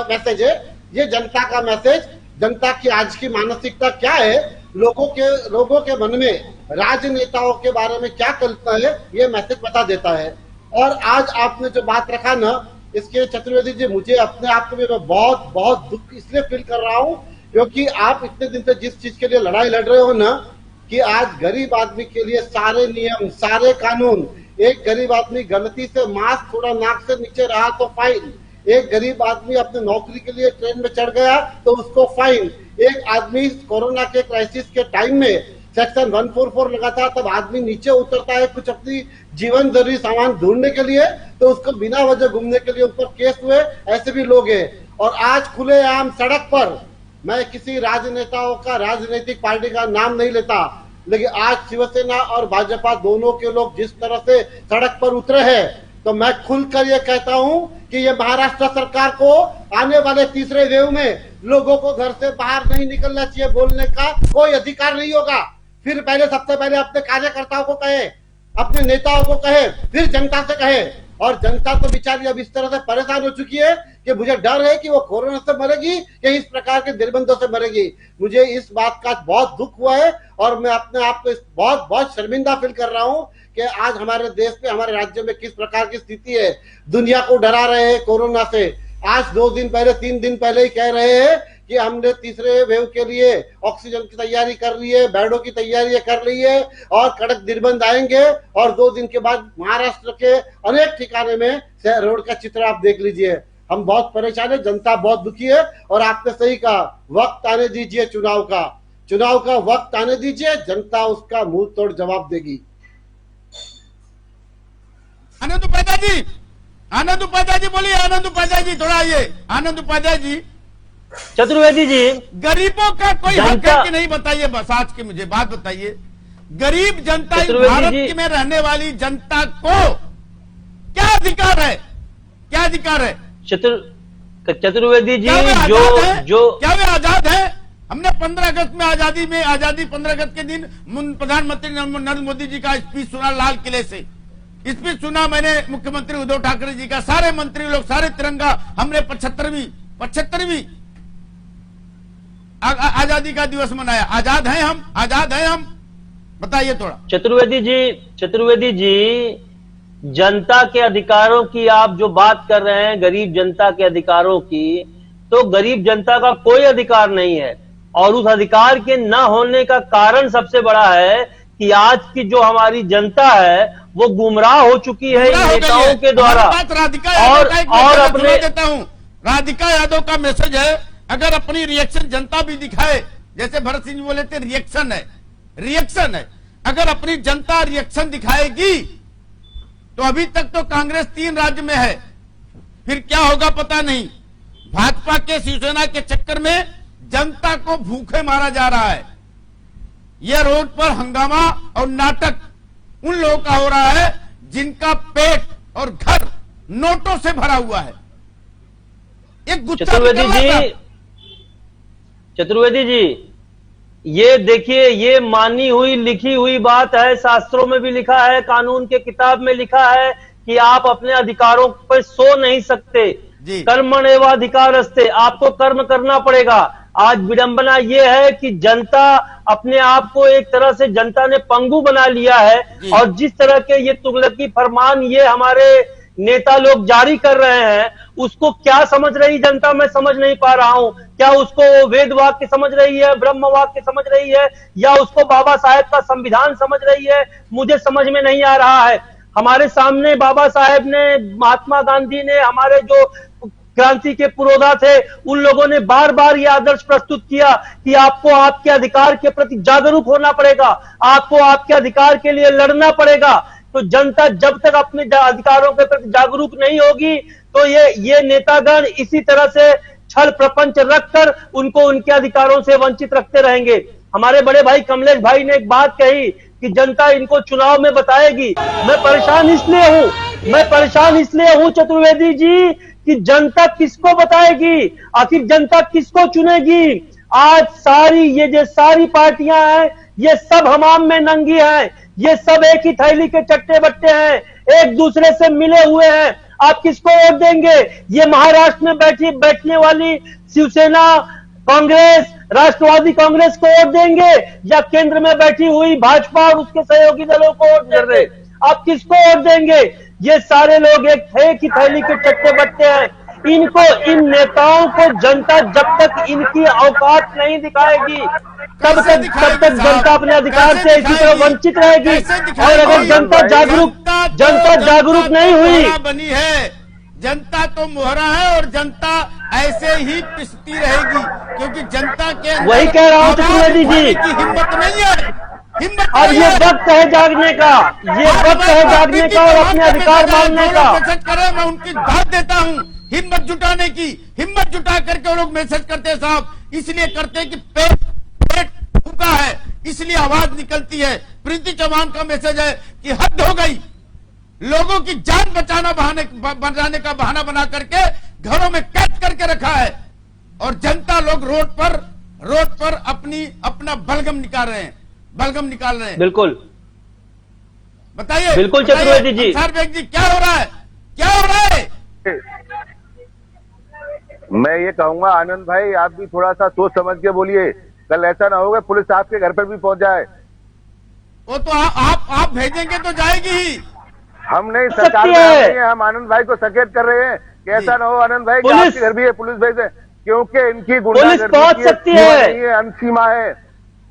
मैसेज है, ये जनता का मैसेज, जनता की आज की मानसिकता क्या है, लोगों के मन में राजनेताओं के बारे में क्या कल्पना है, ये मैसेज बता देता है। और आज आपने जो बात रखा ना, इसके चतुर्वेदी जी, मुझे अपने आप में बहुत बहुत दुख इसलिए फील कर रहा हूं क्योंकि आप इतने दिन से जिस चीज के लिए लड़ाई लड़ रहे हो ना, कि आज गरीब आदमी के लिए सारे नियम, सारे कानून, एक गरीब आदमी गलती से मास्क थोड़ा नाक से नीचे रहा तो फाइन, एक गरीब आदमी अपनी नौकरी के लिए ट्रेन में चढ़ गया तो उसको फाइन, एक आदमी कोरोना के क्राइसिस के टाइम में सेक्शन 144 लगा था तब आदमी नीचे उतरता है कुछ अपनी जीवन जरूरी सामान ढूंढने के लिए तो उसको बिना वजह घूमने के लिए ऊपर केस हुए, ऐसे भी लोग हैं। और आज खुलेआम सड़क पर, मैं किसी राजनेताओं का, राजनीतिक पार्टी का नाम नहीं लेता, लेकिन आज शिवसेना और भाजपा दोनों के लोग जिस तरह से सड़क पर उतरे हैं, तो मैं खुलकर ये कहता हूं कि ये महाराष्ट्र सरकार को आने वाले तीसरे वेव में लोगों को घर से बाहर नहीं निकलना चाहिए बोलने का कोई अधिकार नहीं होगा। फिर पहले सबसे पहले अपने कार्यकर्ताओं को कहे, अपने नेताओं को कहे, फिर जनता से कहे। और जनता तो बेचारी अब इस तरह से परेशान हो चुकी है कि मुझे डर है कि वो कोरोना से मरेगी या इस प्रकार के निर्बंधों से मरेगी। मुझे इस बात का बहुत दुख हुआ है और मैं अपने आप को बहुत बहुत शर्मिंदा फील कर रहा हूं कि आज हमारे देश में, हमारे राज्य में किस प्रकार की स्थिति है। दुनिया को डरा रहे हैं कोरोना से। आज 2 दिन पहले, 3 दिन पहले ही कह रहे हैं कि हमने तीसरे वेव के लिए ऑक्सीजन की तैयारी कर ली है, बेडों की तैयारी कर ली है और कड़क निर्बंध आएंगे। और 2 दिन के बाद महाराष्ट्र के अनेक ठिकाने में रोड का चित्र आप देख लीजिए। हम बहुत परेशान है, जनता बहुत दुखी है। और आपने सही कहा, वक्त आने दीजिए चुनाव का वक्त आने दीजिए, जनता उसका मुंह तोड़ जवाब देगी। आनंद उपाध्याय जी बोलिए। आनंद उपाध्याय जी थोड़ा आइए। आनंद उपाध्याय जी, चतुर्वेदी जी, गरीबों का कोई हक है कि नहीं बताइए, बस आज की मुझे बात बताइए। गरीब जनता, भारत में रहने वाली जनता को क्या अधिकार है? क्या अधिकार है? चतुर्वेदी जी, क्या वे आजाद है? हमने 15 अगस्त में आजादी 15 अगस्त के दिन प्रधानमंत्री नरेंद्र मोदी जी का स्पीच सुना लाल किले से। स्पीच सुना मैंने मुख्यमंत्री उद्धव ठाकरे जी का, सारे मंत्री लोग, सारे तिरंगा, हमने 75वीं आजादी का दिवस मनाया। आजाद हैं हम? बताइए थोड़ा। चतुर्वेदी जी, जनता के अधिकारों की आप जो बात कर रहे हैं, गरीब जनता के अधिकारों की, तो गरीब जनता का कोई अधिकार नहीं है। और उस अधिकार के न होने का कारण सबसे बड़ा है कि आज की जो हमारी जनता है वो गुमराह हो चुकी है इन नेताओं के द्वारा। और अपने देता हूं, राधिका यादव का मैसेज है, अगर अपनी रिएक्शन जनता भी दिखाए, जैसे भरत सिंह जी बोले थे रिएक्शन है, अगर अपनी जनता रिएक्शन दिखाएगी तो अभी तक तो कांग्रेस 3 राज्य में है, फिर क्या होगा पता नहीं। भाजपा के, शिवसेना के चक्कर में जनता को भूखे मारा जा रहा है। यह रोड पर हंगामा और नाटक उन लोगों का हो रहा है जिनका पेट और घर नोटों से भरा हुआ है। एक गुस्सा। चतुर्वेदी जी, ये देखिए, ये मानी हुई लिखी हुई बात है, शास्त्रों में भी लिखा है, कानून के किताब में लिखा है कि आप अपने अधिकारों पर सो नहीं सकते। कर्मण्येवाधिकारस्ते, आपको कर्म करना पड़ेगा। आज विडंबना ये है कि जनता अपने आप को एक तरह से जनता ने पंगु बना लिया है। और जिस तरह के ये तुगलकी फरमान ये हमारे नेता लोग जारी कर रहे हैं, उसको क्या समझ रही जनता, मैं समझ नहीं पा रहा हूं। क्या उसको वेद वाक्य समझ रही है, ब्रह्म वाक्य समझ रही है, या उसको बाबा साहेब का संविधान समझ रही है? मुझे समझ में नहीं आ रहा है। हमारे सामने बाबा साहेब ने, महात्मा गांधी ने, हमारे जो क्रांति के पुरोधा थे, उन लोगों ने बार बार यह आदर्श प्रस्तुत किया कि आपको आपके अधिकार के प्रति जागरूक होना पड़ेगा, आपको आपके अधिकार के लिए लड़ना पड़ेगा। तो जनता जब तक अपने अधिकारों के प्रति जागरूक नहीं होगी तो ये नेतागण इसी तरह से छल प्रपंच रखकर उनको उनके अधिकारों से वंचित रखते रहेंगे। हमारे बड़े भाई कमलेश भाई ने एक बात कही कि जनता इनको चुनाव में बताएगी। मैं परेशान इसलिए हूं चतुर्वेदी जी कि जनता किसको बताएगी, आखिर जनता किसको चुनेगी? आज ये जो सारी पार्टियां हैं, ये सब हमाम में नंगी हैं, ये सब एक ही थैली के चट्टे बट्टे हैं, एक दूसरे से मिले हुए हैं। आप किसको वोट देंगे? ये महाराष्ट्र में बैठने वाली शिवसेना, कांग्रेस, राष्ट्रवादी कांग्रेस को वोट देंगे, या केंद्र में बैठी हुई भाजपा और उसके सहयोगी दलों को वोट दे रहे? आप किसको वोट देंगे? ये सारे लोग एक ही थैली के चट्टे बट्टे हैं। इन नेताओं को जनता जब तक इनकी औकात नहीं दिखाएगी तब तक जनता अपने अधिकार से इसी तरह वंचित रहेगी। और अगर जनता जागरूक नहीं हुई, बनी है जनता तो मोहरा है और जनता ऐसे ही पिसती रहेगी, क्योंकि जनता के वही कह रहा हूं चतुर्वेदी जी, हिम्मत नहीं है। अब ये वक्त है जागने का, और अपने अधिकार मांगने का। मैसेज करे, मैं उनकी दाद देता हूँ हिम्मत जुटाने की। हिम्मत जुटा करके वो लोग मैसेज करते हैं साहब, इसलिए करते हैं कि पेट भूखा है, इसलिए आवाज निकलती है। प्रीति चौहान का मैसेज है कि हद हो गई, लोगों की जान बचाने का बहाना बना करके घरों में कैद करके रखा है और जनता लोग रोड पर अपना बलगम निकाल रहे हैं। बिल्कुल, बताइए, बिल्कुल चतुर्वेदी जी, अंसार बेग जी, क्या हो रहा है? मैं ये कहूंगा आनंद भाई, आप भी थोड़ा सा सोच समझ के बोलिए, कल ऐसा ना होगा पुलिस आपके घर पर भी पहुंच जाए। वो तो आप भेजेंगे तो जाएगी ही। हम नहीं, सरकार में नहीं है, हम आनंद भाई को सचेत कर रहे हैं कि ऐसा ना हो आनंद भाई कि आपके घर भी ये पुलिस भेजे, क्योंकि इनकी गुंडागर्दी पहुंच सकती है,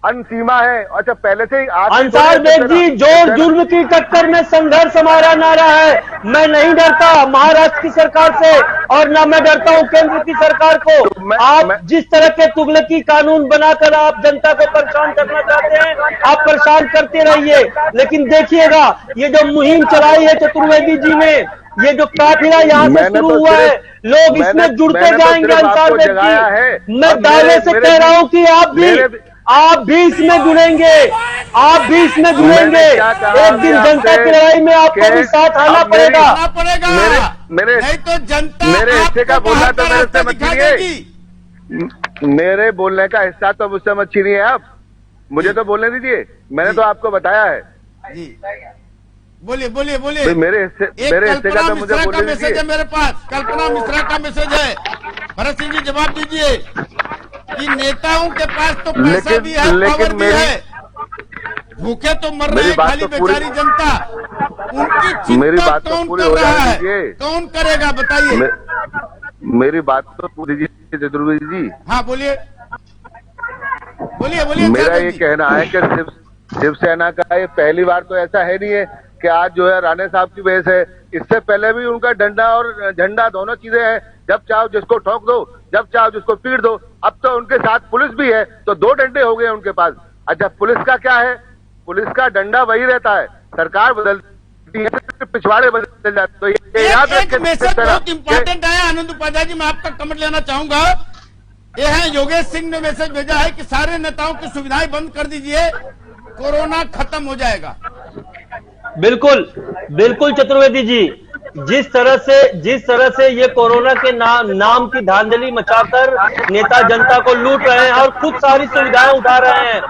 अनसीमा है। अच्छा, पहले से ही अंसार बेग जी, जोर जुर्म की टक्कर में संघर्ष हमारा नारा है। मैं नहीं डरता महाराष्ट्र की सरकार से और ना मैं डरता हूं केंद्र की सरकार को। तो आप जिस तरह के तुगलकी कानून बनाकर आप जनता को परेशान करना चाहते हैं, आप परेशान करते रहिए, लेकिन देखिएगा ये जो मुहिम चलाई है चतुर्वेदी जी ने, ये जो काफिला यहाँ से शुरू हुआ है, लोग इसमें जुड़ते जाएंगे। अंसार बेग जी, मैं दावे से कह रहा हूं कि आप भी इसमें जुड़ेंगे, एक दिन जनता की लड़ाई में आपको भी साथ आना पड़ेगा। नहीं तो जनता मेरे हिस्से का बोलना तो मेरे से मत छीनिए, मेरे बोलने का हिस्सा तो मुझसे मत छीनिए आप, मुझे तो बोलने दीजिए, मैंने तो आपको बताया है जी। बोलिए। मेरे हिस्से का तो मुझे बोलने दीजिए। मैसेज है मेरे पास, कल्पना मिश्रा का मैसेज है। भरत सिंह जी जवाब दीजिए कि नेताओं के पास तो पैसा भी है, पावर भी है, भूखे तो मर रहे हैं खाली बेचारी जनता, उनकी चिंता कौन कर रहा है, कौन करेगा बताइए? मेरी बात तो पूरी दीजिए चतुर्वेदी जी। हाँ बोलिए। मेरा ये कहना है कि शिवसेना का ये पहली बार तो ऐसा है नहीं है कि आज जो है राणे साहब की वजह से, इससे पहले भी उनका डंडा और झंडा दोनों चीजें हैं, जब चाहो जिसको ठोक दो, जब चाहो जिसको पीट दो। अब तो उनके साथ पुलिस भी है, तो 2 डंडे हो गए उनके पास। अच्छा, पुलिस का क्या है? पुलिस का डंडा वही रहता है, सरकार बदलती है, पिछवाड़े बदल जाते। तो ये याद रखें। मैसेज बहुत इंपॉर्टेंट है आनंद उपाध्याय जी, मैं आपका कमेंट लेना चाहूंगा। ये है योगेश सिंह ने मैसेज भेजा है कि सारे नेताओं की सुविधाएं बंद कर दीजिए, कोरोना खत्म हो जाएगा। बिल्कुल चतुर्वेदी जी, जिस तरह से ये कोरोना के नाम की धांधली मचाकर नेता जनता को लूट रहे हैं और खुद सारी सुविधाएं उठा रहे हैं,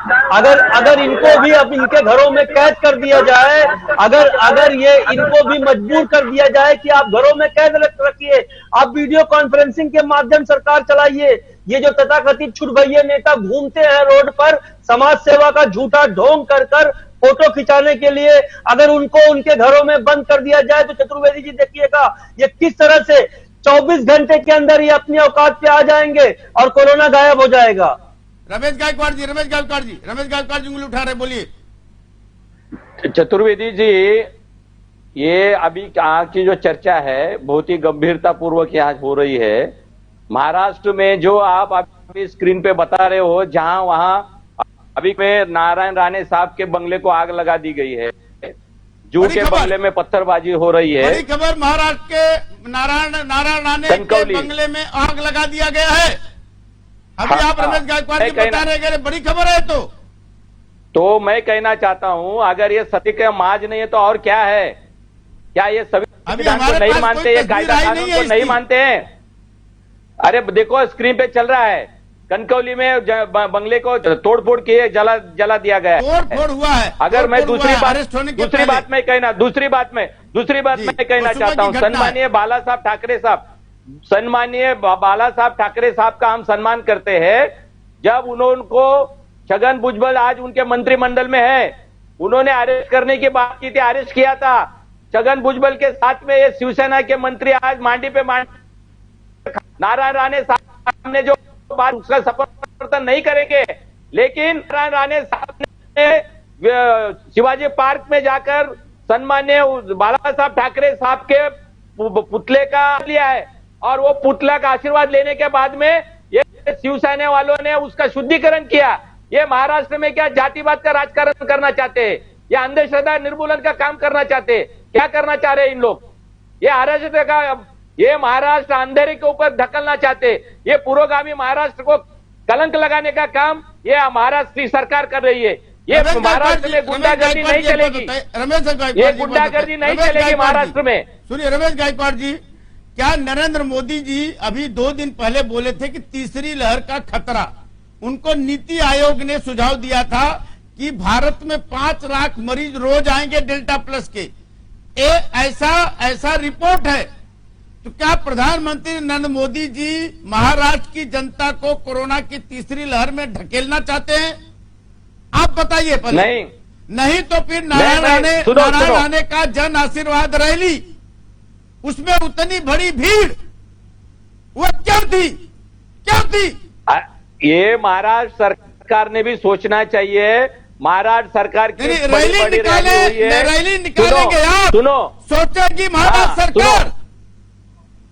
अगर इनको भी अब इनके घरों में कैद कर दिया जाए, अगर ये इनको भी मजबूर कर दिया जाए कि आप घरों में कैद रखिए, आप वीडियो कॉन्फ्रेंसिंग के माध्यम सरकार चलाइए, ये जो तथाकथित छुटभैये नेता घूमते हैं रोड पर समाज सेवा का झूठा ढोंग कर फोटो खिंचाने के लिए, अगर उनको उनके घरों में बंद कर दिया जाए तो चतुर्वेदी जी देखिएगा ये किस तरह से 24 घंटे के अंदर ये अपनी औकात पे आ जाएंगे और कोरोना गायब हो जाएगा। रमेश गायकवाड़ जी उंगली उठा रहे, बोलिए। चतुर्वेदी जी, ये अभी की जो चर्चा है बहुत ही गंभीरता पूर्वक आज हो रही है। महाराष्ट्र में जो आप अभी स्क्रीन पे बता रहे हो, जहां वहां अभी में नारायण राणे साहब के बंगले को आग लगा दी गई है, जू के बंगले में पत्थरबाजी हो रही है। बड़ी खबर, महाराष्ट्र के नारायण राणे के बंगले में आग लगा दिया गया है। अभी आप रमेश गायकवाड़ जी बता रहे हैं, बड़ी खबर है। तो मैं कहना चाहता हूं, अगर ये सत्य का माज नहीं है तो और क्या है? क्या ये सभी संविधान को नहीं मानते, ये कायदा कानून को नहीं मानते हैं? अरे देखो स्क्रीन पे चल रहा है, कनकौली में बंगले को तोड़फोड़ किए जला दिया गया, तोड़फोड़ हुआ है। अगर मैं दूसरी बात में कहना चाहता हूं, सन्माननीय बाला साहब ठाकरे साहब का हम सम्मान करते हैं। जब उनको छगन भुजबल आज उनके मंत्रिमंडल में है, उन्होंने अरेस्ट करने की बात की थी, अरेस्ट किया था छगन भुजबल के साथ में। ये शिवसेना के मंत्री आज मांडी पे नारायण राणे साहब ने जो बात, उसका समर्थन नहीं करेंगे, लेकिन नारायण राणे साहब ने शिवाजी पार्क में जाकर सम्माननीय बाला साहब ठाकरे साहब के पुतले का लिया है, और वो पुतला का आशीर्वाद लेने के बाद में ये शिवसेना वालों ने उसका शुद्धिकरण किया। ये महाराष्ट्र में क्या जातिवाद का राजकारण करना चाहते हैं, या अंधश्रद्धा निर्मूलन का काम करना चाहते हैं? क्या करना चाह रहे हैं इन लोग? ये अराजकता का, ये महाराष्ट्र अंधेरे के ऊपर धकेलना चाहते, ये पुरोगामी महाराष्ट्र को कलंक लगाने का काम ये महाराष्ट्र की सरकार कर रही है। ये महाराष्ट्र में गुंडागर्दी नहीं चलेगी, रमेश गायकवाड़, ये गुंडागर्दी नहीं चलेगी महाराष्ट्र में। सुनिए रमेश गायकवाड़ जी, क्या नरेंद्र मोदी जी अभी 2 दिन पहले बोले थे कि तीसरी लहर का खतरा, उनको नीति आयोग ने सुझाव दिया था कि भारत में 5 लाख मरीज रोज आएंगे डेल्टा प्लस के, ऐसा रिपोर्ट है। तो क्या प्रधानमंत्री नरेंद्र मोदी जी महाराष्ट्र की जनता को कोरोना की तीसरी लहर में ढकेलना चाहते हैं? आप बताइए पहले। नहीं तो फिर नारायण राणे का जन आशीर्वाद रैली, उसमें उतनी बड़ी भीड़ वो क्यों थी? ये महाराष्ट्र सरकार ने भी सोचना चाहिए। महाराष्ट्र सरकार की रैली निकालेंगे आप, सुनो, सोचेगी महाराष्ट्र सरकार।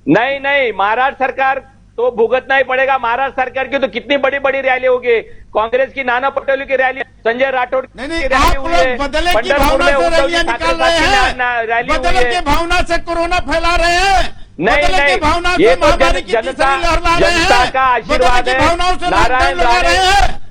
नहीं, महाराष्ट्र सरकार तो भुगतना ही पड़ेगा। महाराष्ट्र सरकार की तो कितनी बड़ी बड़ी रैली होगी, कांग्रेस की नाना पटोले की रैली, संजय राठौड़ की रैली हुई है, बदले की भावना से रैलियां निकाल रहे हैं, बदले की भावना से कोरोना फैला रहे हैं, नहीं, भावना ये से तो महामारी की तीसरी लहर ला रहे हैं, जनता का आशीर्वाद है। भावनाओं से लॉकडाउन लगा रहे हैं।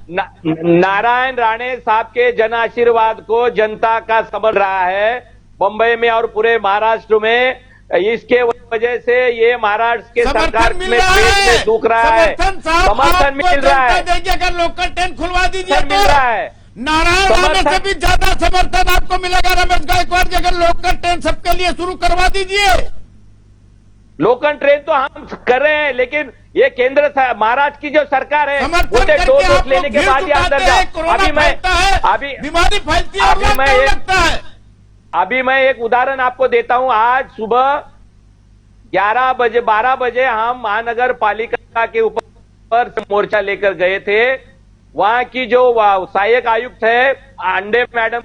नारायण राणे साहब के जन आशीर्वाद को जनता का समझ रहा है बंबई में और पूरे महाराष्ट्र में। इसके वजह से ये महाराष्ट्र के सरकार में पेट में दुख रहा है, समर्थन मिल रहा है। अगर लोकल ट्रेन खुलवा दीजिए मिल रहा है, नारायण राणे से भी ज्यादा समर्थन आपको मिलेगा रमेश गायकवाड़ जी, अगर लोकल ट्रेन सबके लिए शुरू करवा दीजिए। लोकल ट्रेन तो हम कर रहे हैं, लेकिन ये केंद्र महाराष्ट्र की जो सरकार है वो डोज लेने के बाद ही अंदर जाओ। बीमारी फैलती है। अभी मैं एक उदाहरण आपको देता हूं। आज सुबह 12 बजे हम महानगर पालिका के ऊपर मोर्चा लेकर गए थे। वहां की जो सहायक आयुक्त है अंडे मैडम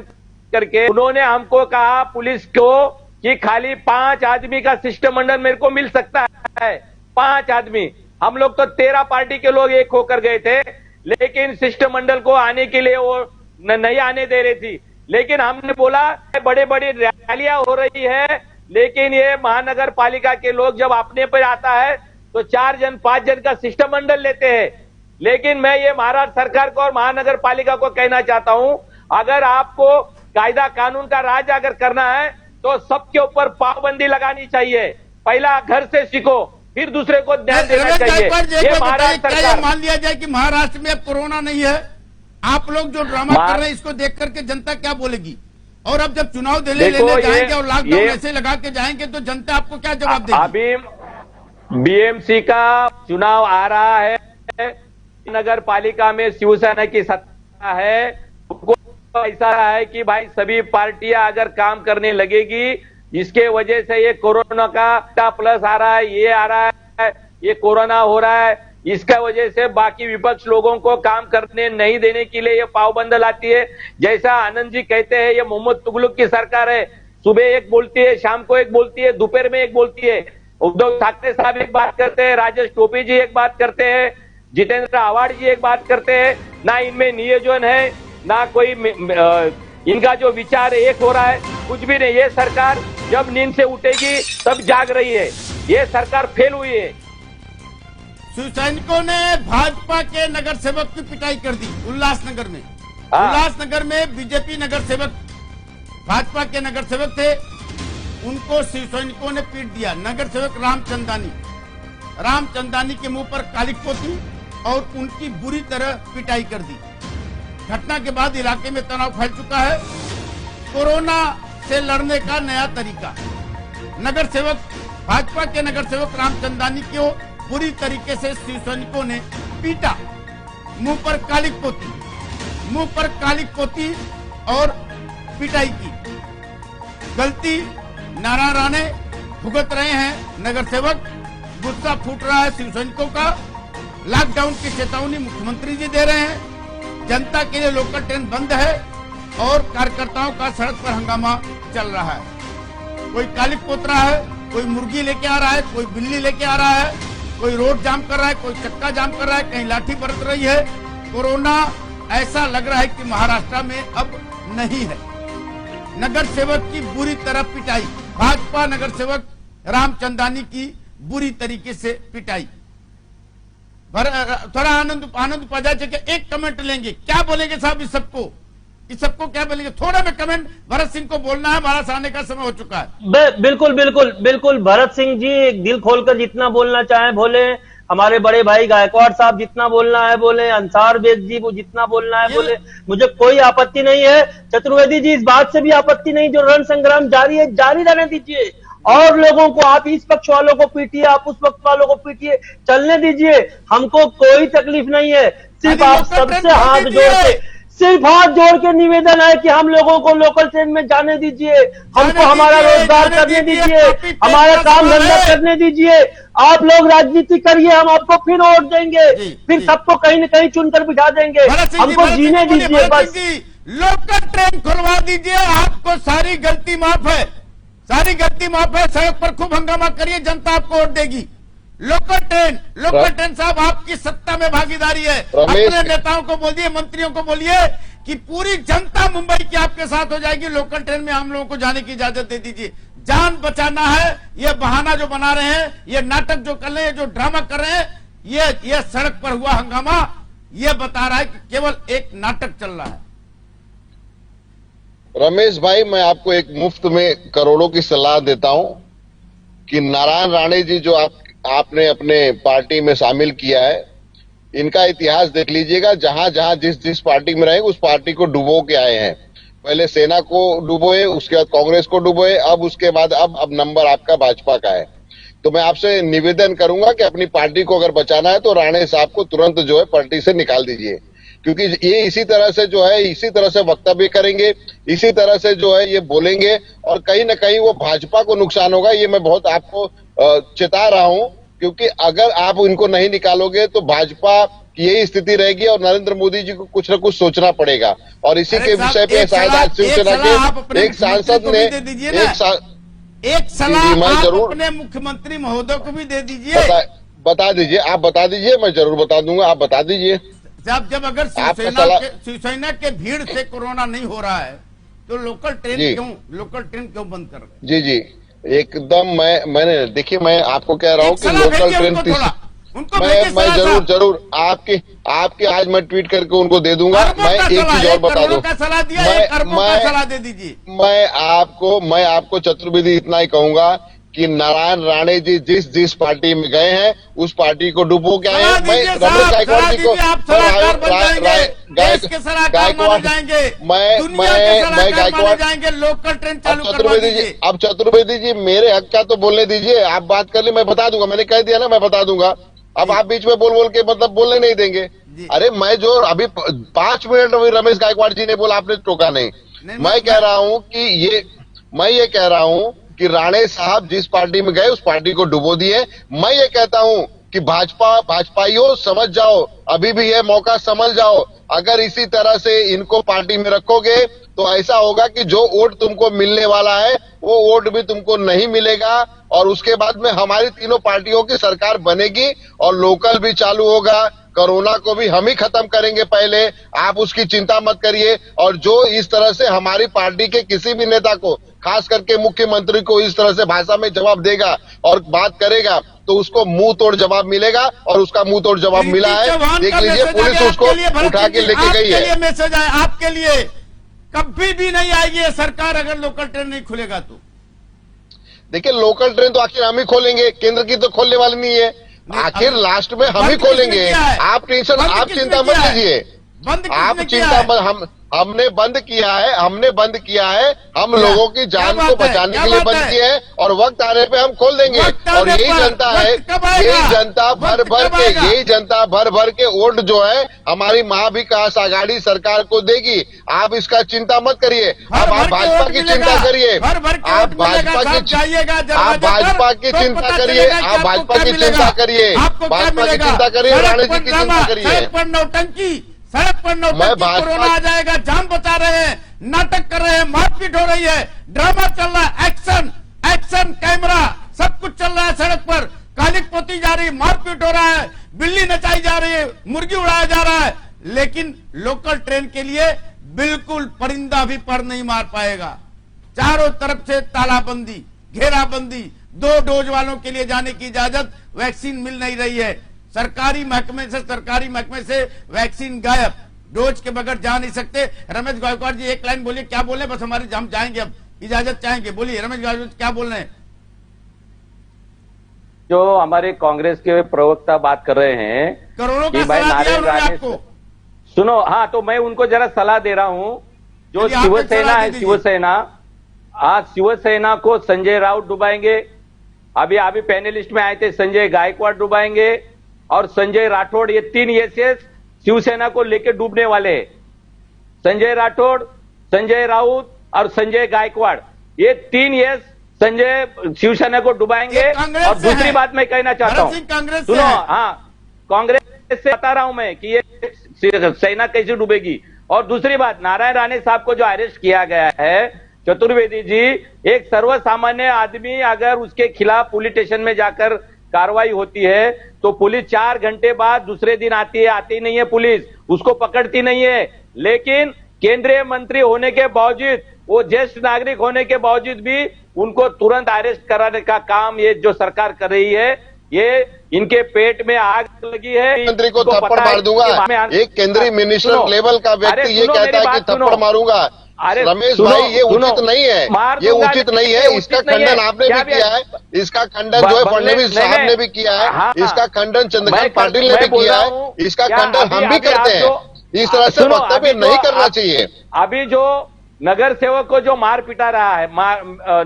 करके, उन्होंने हमको कहा पुलिस को कि खाली 5 आदमी का शिष्टमंडल मेरे को मिल सकता है। 5 आदमी, हम लोग तो 13 पार्टी के लोग एक होकर गए थे, लेकिन शिष्टमंडल को आने के लिए वो नहीं आने दे रही थी। लेकिन हमने बोला बड़े बड़ी रैलियां हो रही है, लेकिन ये महानगर पालिका के लोग जब अपने पर आता है तो 4 जन 5 जन का शिष्टमंडल लेते हैं। लेकिन मैं ये महाराष्ट्र सरकार को और महानगर पालिका को कहना चाहता हूं, अगर आपको कायदा कानून का राज अगर करना है तो सबके ऊपर पाबंदी लगानी चाहिए। पहला घर से सीखो, फिर दूसरे को ध्यान देना चाहिए। ये महाराष्ट्र सरकार, मान लिया जाए कि महाराष्ट्र में अब कोरोना नहीं है, आप लोग जो ड्रामा कर रहे हैं इसको देख करके जनता क्या बोलेगी? और अब जब चुनाव लेने जाएंगे और लॉकडाउन ऐसे लगा के जाएंगे तो जनता आपको क्या जवाब देगी? अभी बीएमसी का चुनाव आ रहा है, नगर पालिका में शिवसेना की सत्ता है। ऐसा है कि भाई सभी पार्टियां अगर काम करने लगेगी, इसके वजह से ये कोरोना का प्लस आ रहा है, ये आ रहा है, ये कोरोना हो रहा है, इसका वजह से बाकी विपक्ष लोगों को काम करने नहीं देने के लिए ये पाबंदी लाती है। जैसा आनंद जी कहते हैं, ये मोहम्मद तुगलक की सरकार है, सुबह एक बोलती है, शाम को एक बोलती है, दोपहर में एक बोलती है। उद्धव ठाकरे साहब एक बात करते हैं, राजेश टोपे जी एक बात करते हैं, जितेंद्र आव्हाड जी एक बात करते हैं। ना इनमें नियोजन है, ना कोई इनका जो विचार एक हो रहा है, कुछ भी नहीं। ये सरकार जब नींद से उठेगी तब जाग रही है, ये सरकार फेल हुई है। शिवसैनिकों ने भाजपा के नगर सेवक की पिटाई कर दी उल्लासनगर में। उल्लासनगर में बीजेपी नगर सेवक, भाजपा के नगर सेवक थे, उनको शिवसैनिकों ने पीट दिया। नगर सेवक रामचंदानी के मुंह पर कालिक पोती और उनकी बुरी तरह पिटाई कर दी। घटना के बाद इलाके में तनाव फैल चुका है। कोरोना से लड़ने का नया तरीका, नगर सेवक, भाजपा के नगर सेवक रामचंदानी को पूरी तरीके से शिवसैनिकों ने पीटा, मुंह पर कालिक पोती और पिटाई की। गलती नारायण राणे भुगत रहे हैं, नगर सेवक, गुस्सा फूट रहा है शिवसैनिकों का। लॉकडाउन की चेतावनी मुख्यमंत्री जी दे रहे हैं। जनता के लिए लोकल ट्रेन बंद है और कार्यकर्ताओं का सड़क पर हंगामा चल रहा है। कोई कालिक पोत रहा है, कोई मुर्गी लेके आ रहा है, कोई बिल्ली लेके आ रहा है, कोई रोड जाम कर रहा है, कोई चक्का जाम कर रहा है, कहीं लाठी बरत रही है। कोरोना ऐसा लग रहा है कि महाराष्ट्र में अब नहीं है। नगर सेवक की बुरी तरह पिटाई, भाजपा नगर सेवक रामचंदानी की बुरी तरीके से पिटाई। थोड़ा आनंद उपाध्याय जी के एक कमेंट लेंगे, क्या बोलेंगे साहब इस सबको? इस सबको क्या बोलेंगे? थोड़ा में कमेंट भरत सिंह को बोलना है, हमारा आने का समय हो चुका है। बिल्कुल बिल्कुल बिल्कुल भरत सिंह जी दिल खोलकर जितना बोलना चाहे बोले, हमारे बड़े भाई गायकवाड़ साहब जितना बोलना है बोले, अंसार बेग जी वो जितना बोलना है बोले, मुझे कोई आपत्ति नहीं है। चतुर्वेदी जी इस बात से भी आपत्ति नहीं, जो रण संग्राम जारी है जारी रहने दीजिए, और लोगों को आप इस पक्ष वालों को पीटिए, आप उस पक्ष वालों को पीटिए, चलने दीजिए, हमको कोई तकलीफ नहीं है। सिर्फ आप सबसे हाथ जोड़ के निवेदन है कि हम लोगों को लोकल ट्रेन में जाने दीजिए, हमको हमारा रोजगार करने दीजिए, हमारा काम धंधा करने दीजिए। आप लोग राजनीति करिए, हम आपको फिर वोट देंगे, फिर सबको कहीं न कहीं चुनकर बिठा देंगे, हमको जीने दीजिए बस। लोकल ट्रेन खुलवा दीजिए, आपको सारी गलती माफ है, सारी गलती माफ है। सड़क पर खूब हंगामा करिए, जनता आपको वोट देगी। लोकल ट्रेन साहब आपकी सत्ता में भागीदारी है। अपने नेताओं को बोलिए, मंत्रियों को बोलिए कि पूरी जनता मुंबई की आपके साथ हो जाएगी। लोकल ट्रेन में हम लोगों को जाने की इजाजत दे दीजिए। जान बचाना है, ये बहाना जो बना रहे हैं, ये नाटक जो कर रहे हैं, जो ड्रामा कर रहे हैं, ये सड़क पर हुआ हंगामा ये बता रहा है कि केवल एक नाटक चल रहा है। रमेश भाई, मैं आपको एक मुफ्त में करोड़ों की सलाह देता हूं कि नारायण राणे जी जो आपने अपने पार्टी में शामिल किया है, इनका इतिहास देख लीजिएगा। जहां जहां जिस पार्टी में रहे उस पार्टी को डुबो के आए हैं। पहले सेना को डुबोए, उसके बाद कांग्रेस को डुबोए, अब उसके बाद अब नंबर आपका भाजपा का है। तो मैं आपसे निवेदन करूंगा कि अपनी पार्टी को अगर बचाना है तो राणे साहब को तुरंत जो है पार्टी से निकाल दीजिए, क्योंकि ये इसी तरह से जो है इसी तरह से वक्तव्य करेंगे, इसी तरह से जो है ये बोलेंगे, और कहीं ना कहीं वो भाजपा को नुकसान होगा। ये मैं बहुत आपको चेता रहा हूं, क्योंकि अगर आप इनको नहीं निकालोगे तो भाजपा की यही स्थिति रहेगी और नरेंद्र मोदी जी को कुछ न कुछ सोचना पड़ेगा। और इसी के विषय पे शायद आज शिवसेना के एक सांसद ने एक सलाह आप अपने मुख्यमंत्री महोदय को भी दे दीजिए। बता दीजिए, आप बता दीजिए, मैं जरूर बता दूंगा, आप बता दीजिए। जब अगर शिवसेना के भीड़ से कोरोना नहीं हो रहा है तो लोकल ट्रेन क्यों बंद कर रहे हैं? जी एकदम मैंने देखिए, मैं आपको कह रहा हूँ कि लोकल ट्रेन मैं जरूर आपके आज मैं ट्वीट करके उनको दे दूंगा। मैं एक चीज और बता दूं, मैं आपको चतुर्वेदी इतना ही कहूंगा कि नारायण राणे जी जिस पार्टी में गए हैं उस पार्टी को डुबो के आए हैं। मैं रमेश गायकवाड़ जी को मैं गायकवाड़ जाएंगे, लोकल ट्रेन चालू अब चतुर्वेदी जी मेरे हक का तो बोलने दीजिए, आप बात कर ले, मैं बता दूंगा, मैंने कह दिया ना, मैं बता दूंगा। अब आप बीच में बोल के मतलब बोलने नहीं देंगे। अरे मैं जो अभी 5 मिनट अभी रमेश गायकवाड़ जी ने बोला, आपने टोका नहीं। मैं कह रहा हूं कि मैं ये कह रहा हूं कि राणे साहब जिस पार्टी में गए उस पार्टी को डुबो दिए। मैं ये कहता हूं कि भाजपाइयों समझ जाओ, अभी भी ये मौका समझ जाओ। अगर इसी तरह से इनको पार्टी में रखोगे तो ऐसा होगा कि जो वोट तुमको मिलने वाला है वो वोट भी तुमको नहीं मिलेगा, और उसके बाद में हमारी तीनों पार्टियों की सरकार बनेगी और लोकल भी चालू होगा। कोरोना को भी हम ही खत्म करेंगे पहले, आप उसकी चिंता मत करिए। और जो इस तरह से हमारी पार्टी के किसी भी नेता को, खास करके मुख्यमंत्री को इस तरह से भाषा में जवाब देगा और बात करेगा तो उसको मुंह तोड़ जवाब मिलेगा, और उसका मुंह तोड़ जवाब मिला है। देख लीजिए, पुलिस उसको उठा के लेके गई है। मैसेज आए आपके लिए, कभी भी नहीं आएगी ये सरकार अगर लोकल ट्रेन नहीं खुलेगा तो। देखिए, लोकल ट्रेन तो आखिर हम ही खोलेंगे, केंद्र की तो खोलने वाली नहीं है, आखिर लास्ट में हम ही खोलेंगे। आप चिंता मत लीजिए, आप चिंता मत, हमने बंद किया है, हम लोगों की जान को बचाने के लिए बंद किए हैं, और वक्त आने पे हम खोल देंगे। और यही जनता है, यही जनता भर भर के वोट जो है हमारी महाविकास आघाड़ी सरकार को देगी। आप इसका चिंता मत करिए। अब आप भाजपा की चिंता करिए, आप भाजपा की चिंता करिए, राणे जी की चिंता करिए। सड़क पर नौटंकी, कोरोना आ जाएगा, जान बचा रहे हैं, नाटक कर रहे हैं, मारपीट हो रही है, ड्रामा चल रहा है, एक्शन कैमरा सब कुछ चल रहा है सड़क पर, कालिक पोती जा रही है, मारपीट हो रहा है, बिल्ली नचाई जा रही है, मुर्गी उड़ाया जा रहा है, लेकिन लोकल ट्रेन के लिए बिल्कुल परिंदा भी पर नहीं मार पाएगा। चारों तरफ से तालाबंदी, घेराबंदी, 2 डोज वालों के लिए जाने की इजाजत, वैक्सीन मिल नहीं रही है, सरकारी महकमे से वैक्सीन गायब। डोज के बगैर जा नहीं सकते। रमेश गायकवाड़ जी एक लाइन बोलिए, क्या बोले, बस हमारे हम जाएंगे, अब इजाजत चाहेंगे, बोलिए रमेश गायकवाड़ क्या बोल रहे हैं। जो हमारे कांग्रेस के प्रवक्ता बात कर रहे हैं करोड़ों कि का भाई सलाह दिया नारायण उन्होंने राणे आपको। सुनो, हाँ, तो मैं उनको जरा सलाह दे रहा हूं। जो चलिए, आप एक शिवसेना सलाह है, दे शिवसेना, आज शिवसेना को संजय राउत डुबाएंगे। अभी पैनलिस्ट में आए थे, संजय गायकवाड़ डुबाएंगे और संजय राठौड़, ये 3 एसेस शिवसेना को लेकर डूबने वाले हैं। संजय राठौड़, संजय राउत और संजय गायकवाड़, ये 3 एस संजय शिवसेना को डुबाएंगे। और दूसरी बात मैं कहना चाहता हूं, सुनो, हाँ, कांग्रेस से बता रहा हूं मैं कि ये सेना कैसे डूबेगी। और दूसरी बात, नारायण राणे साहब को जो अरेस्ट किया गया है, चतुर्वेदी जी, एक सर्वसामान्य आदमी अगर उसके खिलाफ पुलिस स्टेशन में जाकर कार्रवाई होती है तो पुलिस 4 घंटे बाद दूसरे दिन आती है, आती नहीं है पुलिस, उसको पकड़ती नहीं है। लेकिन केंद्रीय मंत्री होने के बावजूद, वो ज्येष्ठ नागरिक होने के बावजूद भी उनको तुरंत अरेस्ट कराने का काम ये जो सरकार कर रही है, ये इनके पेट में आग लगी है। मंत्री को थप्पड़ मार दूंगा। एक केंद्रीय मिनिस्टर लेवल का व्यक्ति ये कहता है कि थप्पड़ मारूंगा। रमेश भाई, ये उचित नहीं है, ये उचित नहीं है। इसका खंडन आपने भी किया है, इसका खंडन जो है फडणवीस साहब ने भी किया है, इसका खंडन चंद्रकांत पाटिल ने भी किया है, इसका खंडन हम भी करते हैं। इस तरह से वक्तव्य नहीं करना चाहिए। अभी जो नगर सेवक को जो मार पिटा रहा है,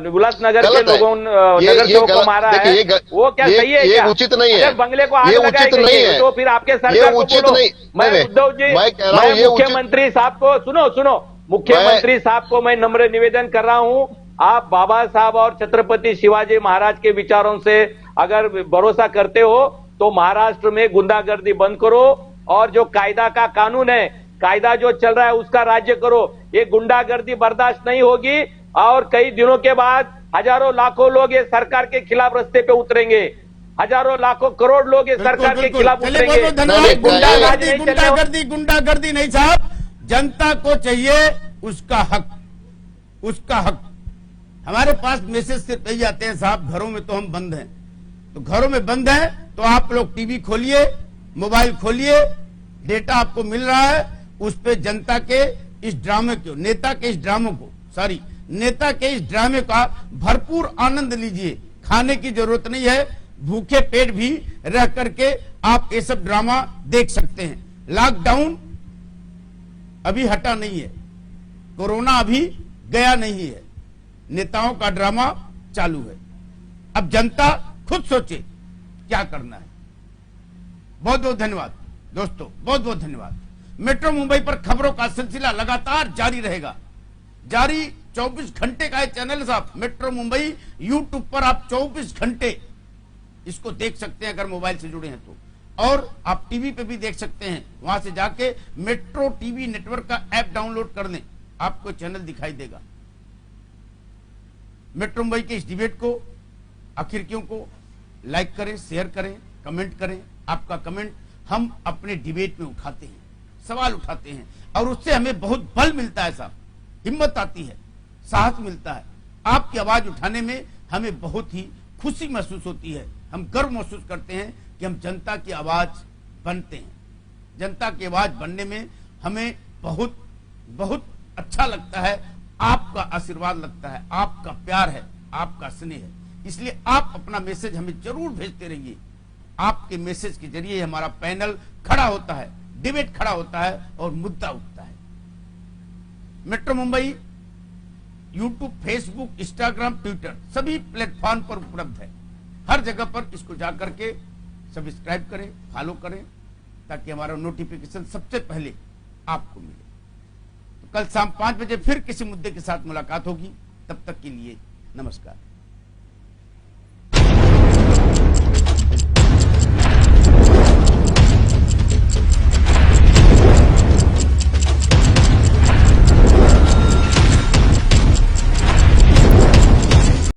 उल्लासनगर के लोगों नगर सेवक को मारा है, वो क्या सही है? ये उचित नहीं है, बंगले को आग ये उचित नहीं है, तो फिर आपके सरकार को उचित बोलो। नहीं। मैं उद्धव जी, मैं मुख्यमंत्री साहब को, सुनो, मुख्यमंत्री साहब को मैं नम्र निवेदन कर रहा हूं, आप बाबा साहब और छत्रपति शिवाजी महाराज के विचारों से अगर भरोसा करते हो तो महाराष्ट्र में गुंडागर्दी बंद करो और जो कायदा का कानून है, कायदा जो चल रहा है उसका राज्य करो। ये गुंडागर्दी बर्दाश्त नहीं होगी और कई दिनों के बाद हजारों लाखों लोग ये सरकार के खिलाफ रास्ते पे उतरेंगे, हजारों लाखों करोड़ लोग ये सरकार के खिलाफ उतरेंगे। गुंडागर्दी नहीं साहब, जनता को चाहिए उसका हक, उसका हक। हमारे पास मैसेज सिर्फ यही आते हैं, साहब घरों में तो हम बंद हैं, तो घरों में बंद हैं तो आप लोग टीवी खोलिए, मोबाइल खोलिए, डेटा आपको मिल रहा है, उस पे जनता के इस ड्रामे को, नेता के इस ड्रामे का भरपूर आनंद लीजिए। खाने की जरूरत नहीं है, भूखे पेट भी रह करके आप ये सब ड्रामा देख सकते हैं। लॉकडाउन अभी हटा नहीं है, कोरोना अभी गया नहीं है, नेताओं का ड्रामा चालू है। अब जनता खुद सोचे क्या करना है। बहुत बहुत धन्यवाद दोस्तों, बहुत बहुत धन्यवाद। मेट्रो मुंबई पर खबरों का सिलसिला लगातार जारी रहेगा, जारी 24 घंटे का है चैनल साहब। मेट्रो मुंबई यूट्यूब पर आप 24 घंटे इसको देख सकते हैं अगर मोबाइल से जुड़े हैं तो, और आप टीवी पे भी देख सकते हैं। वहां से जाके मेट्रो टीवी नेटवर्क का ऐप डाउनलोड कर लें, आपको चैनल दिखाई देगा। मेट्रो मुंबई के इस डिबेट को, आखिरकियों को लाइक करें, शेयर करें, कमेंट करें। आपका कमेंट हम अपने डिबेट में उठाते हैं, सवाल उठाते हैं और उससे हमें बहुत बल मिलता है साहब, हिम्मत आती है, साहस मिलता है। आपकी आवाज उठाने में हमें बहुत ही खुशी महसूस होती है, हम गर्व महसूस करते हैं कि हम जनता की आवाज बनते हैं। जनता की आवाज बनने में हमें बहुत बहुत अच्छा लगता है, आपका आशीर्वाद लगता है, आपका प्यार है, आपका स्नेह है। इसलिए आप अपना मैसेज हमें जरूर भेजते रहिए। आपके मैसेज के जरिए हमारा पैनल खड़ा होता है, डिबेट खड़ा होता है और मुद्दा उठता है। Metro Mumbai YouTube, Facebook, Instagram, Twitter सभी प्लेटफॉर्म पर उपलब्ध है। हर जगह पर इसको जाकर के सब्सक्राइब करें, फॉलो करें, ताकि हमारा नोटिफिकेशन सबसे पहले आपको मिले। तो कल शाम 5 बजे फिर किसी मुद्दे के साथ मुलाकात होगी, तब तक के लिए नमस्कार।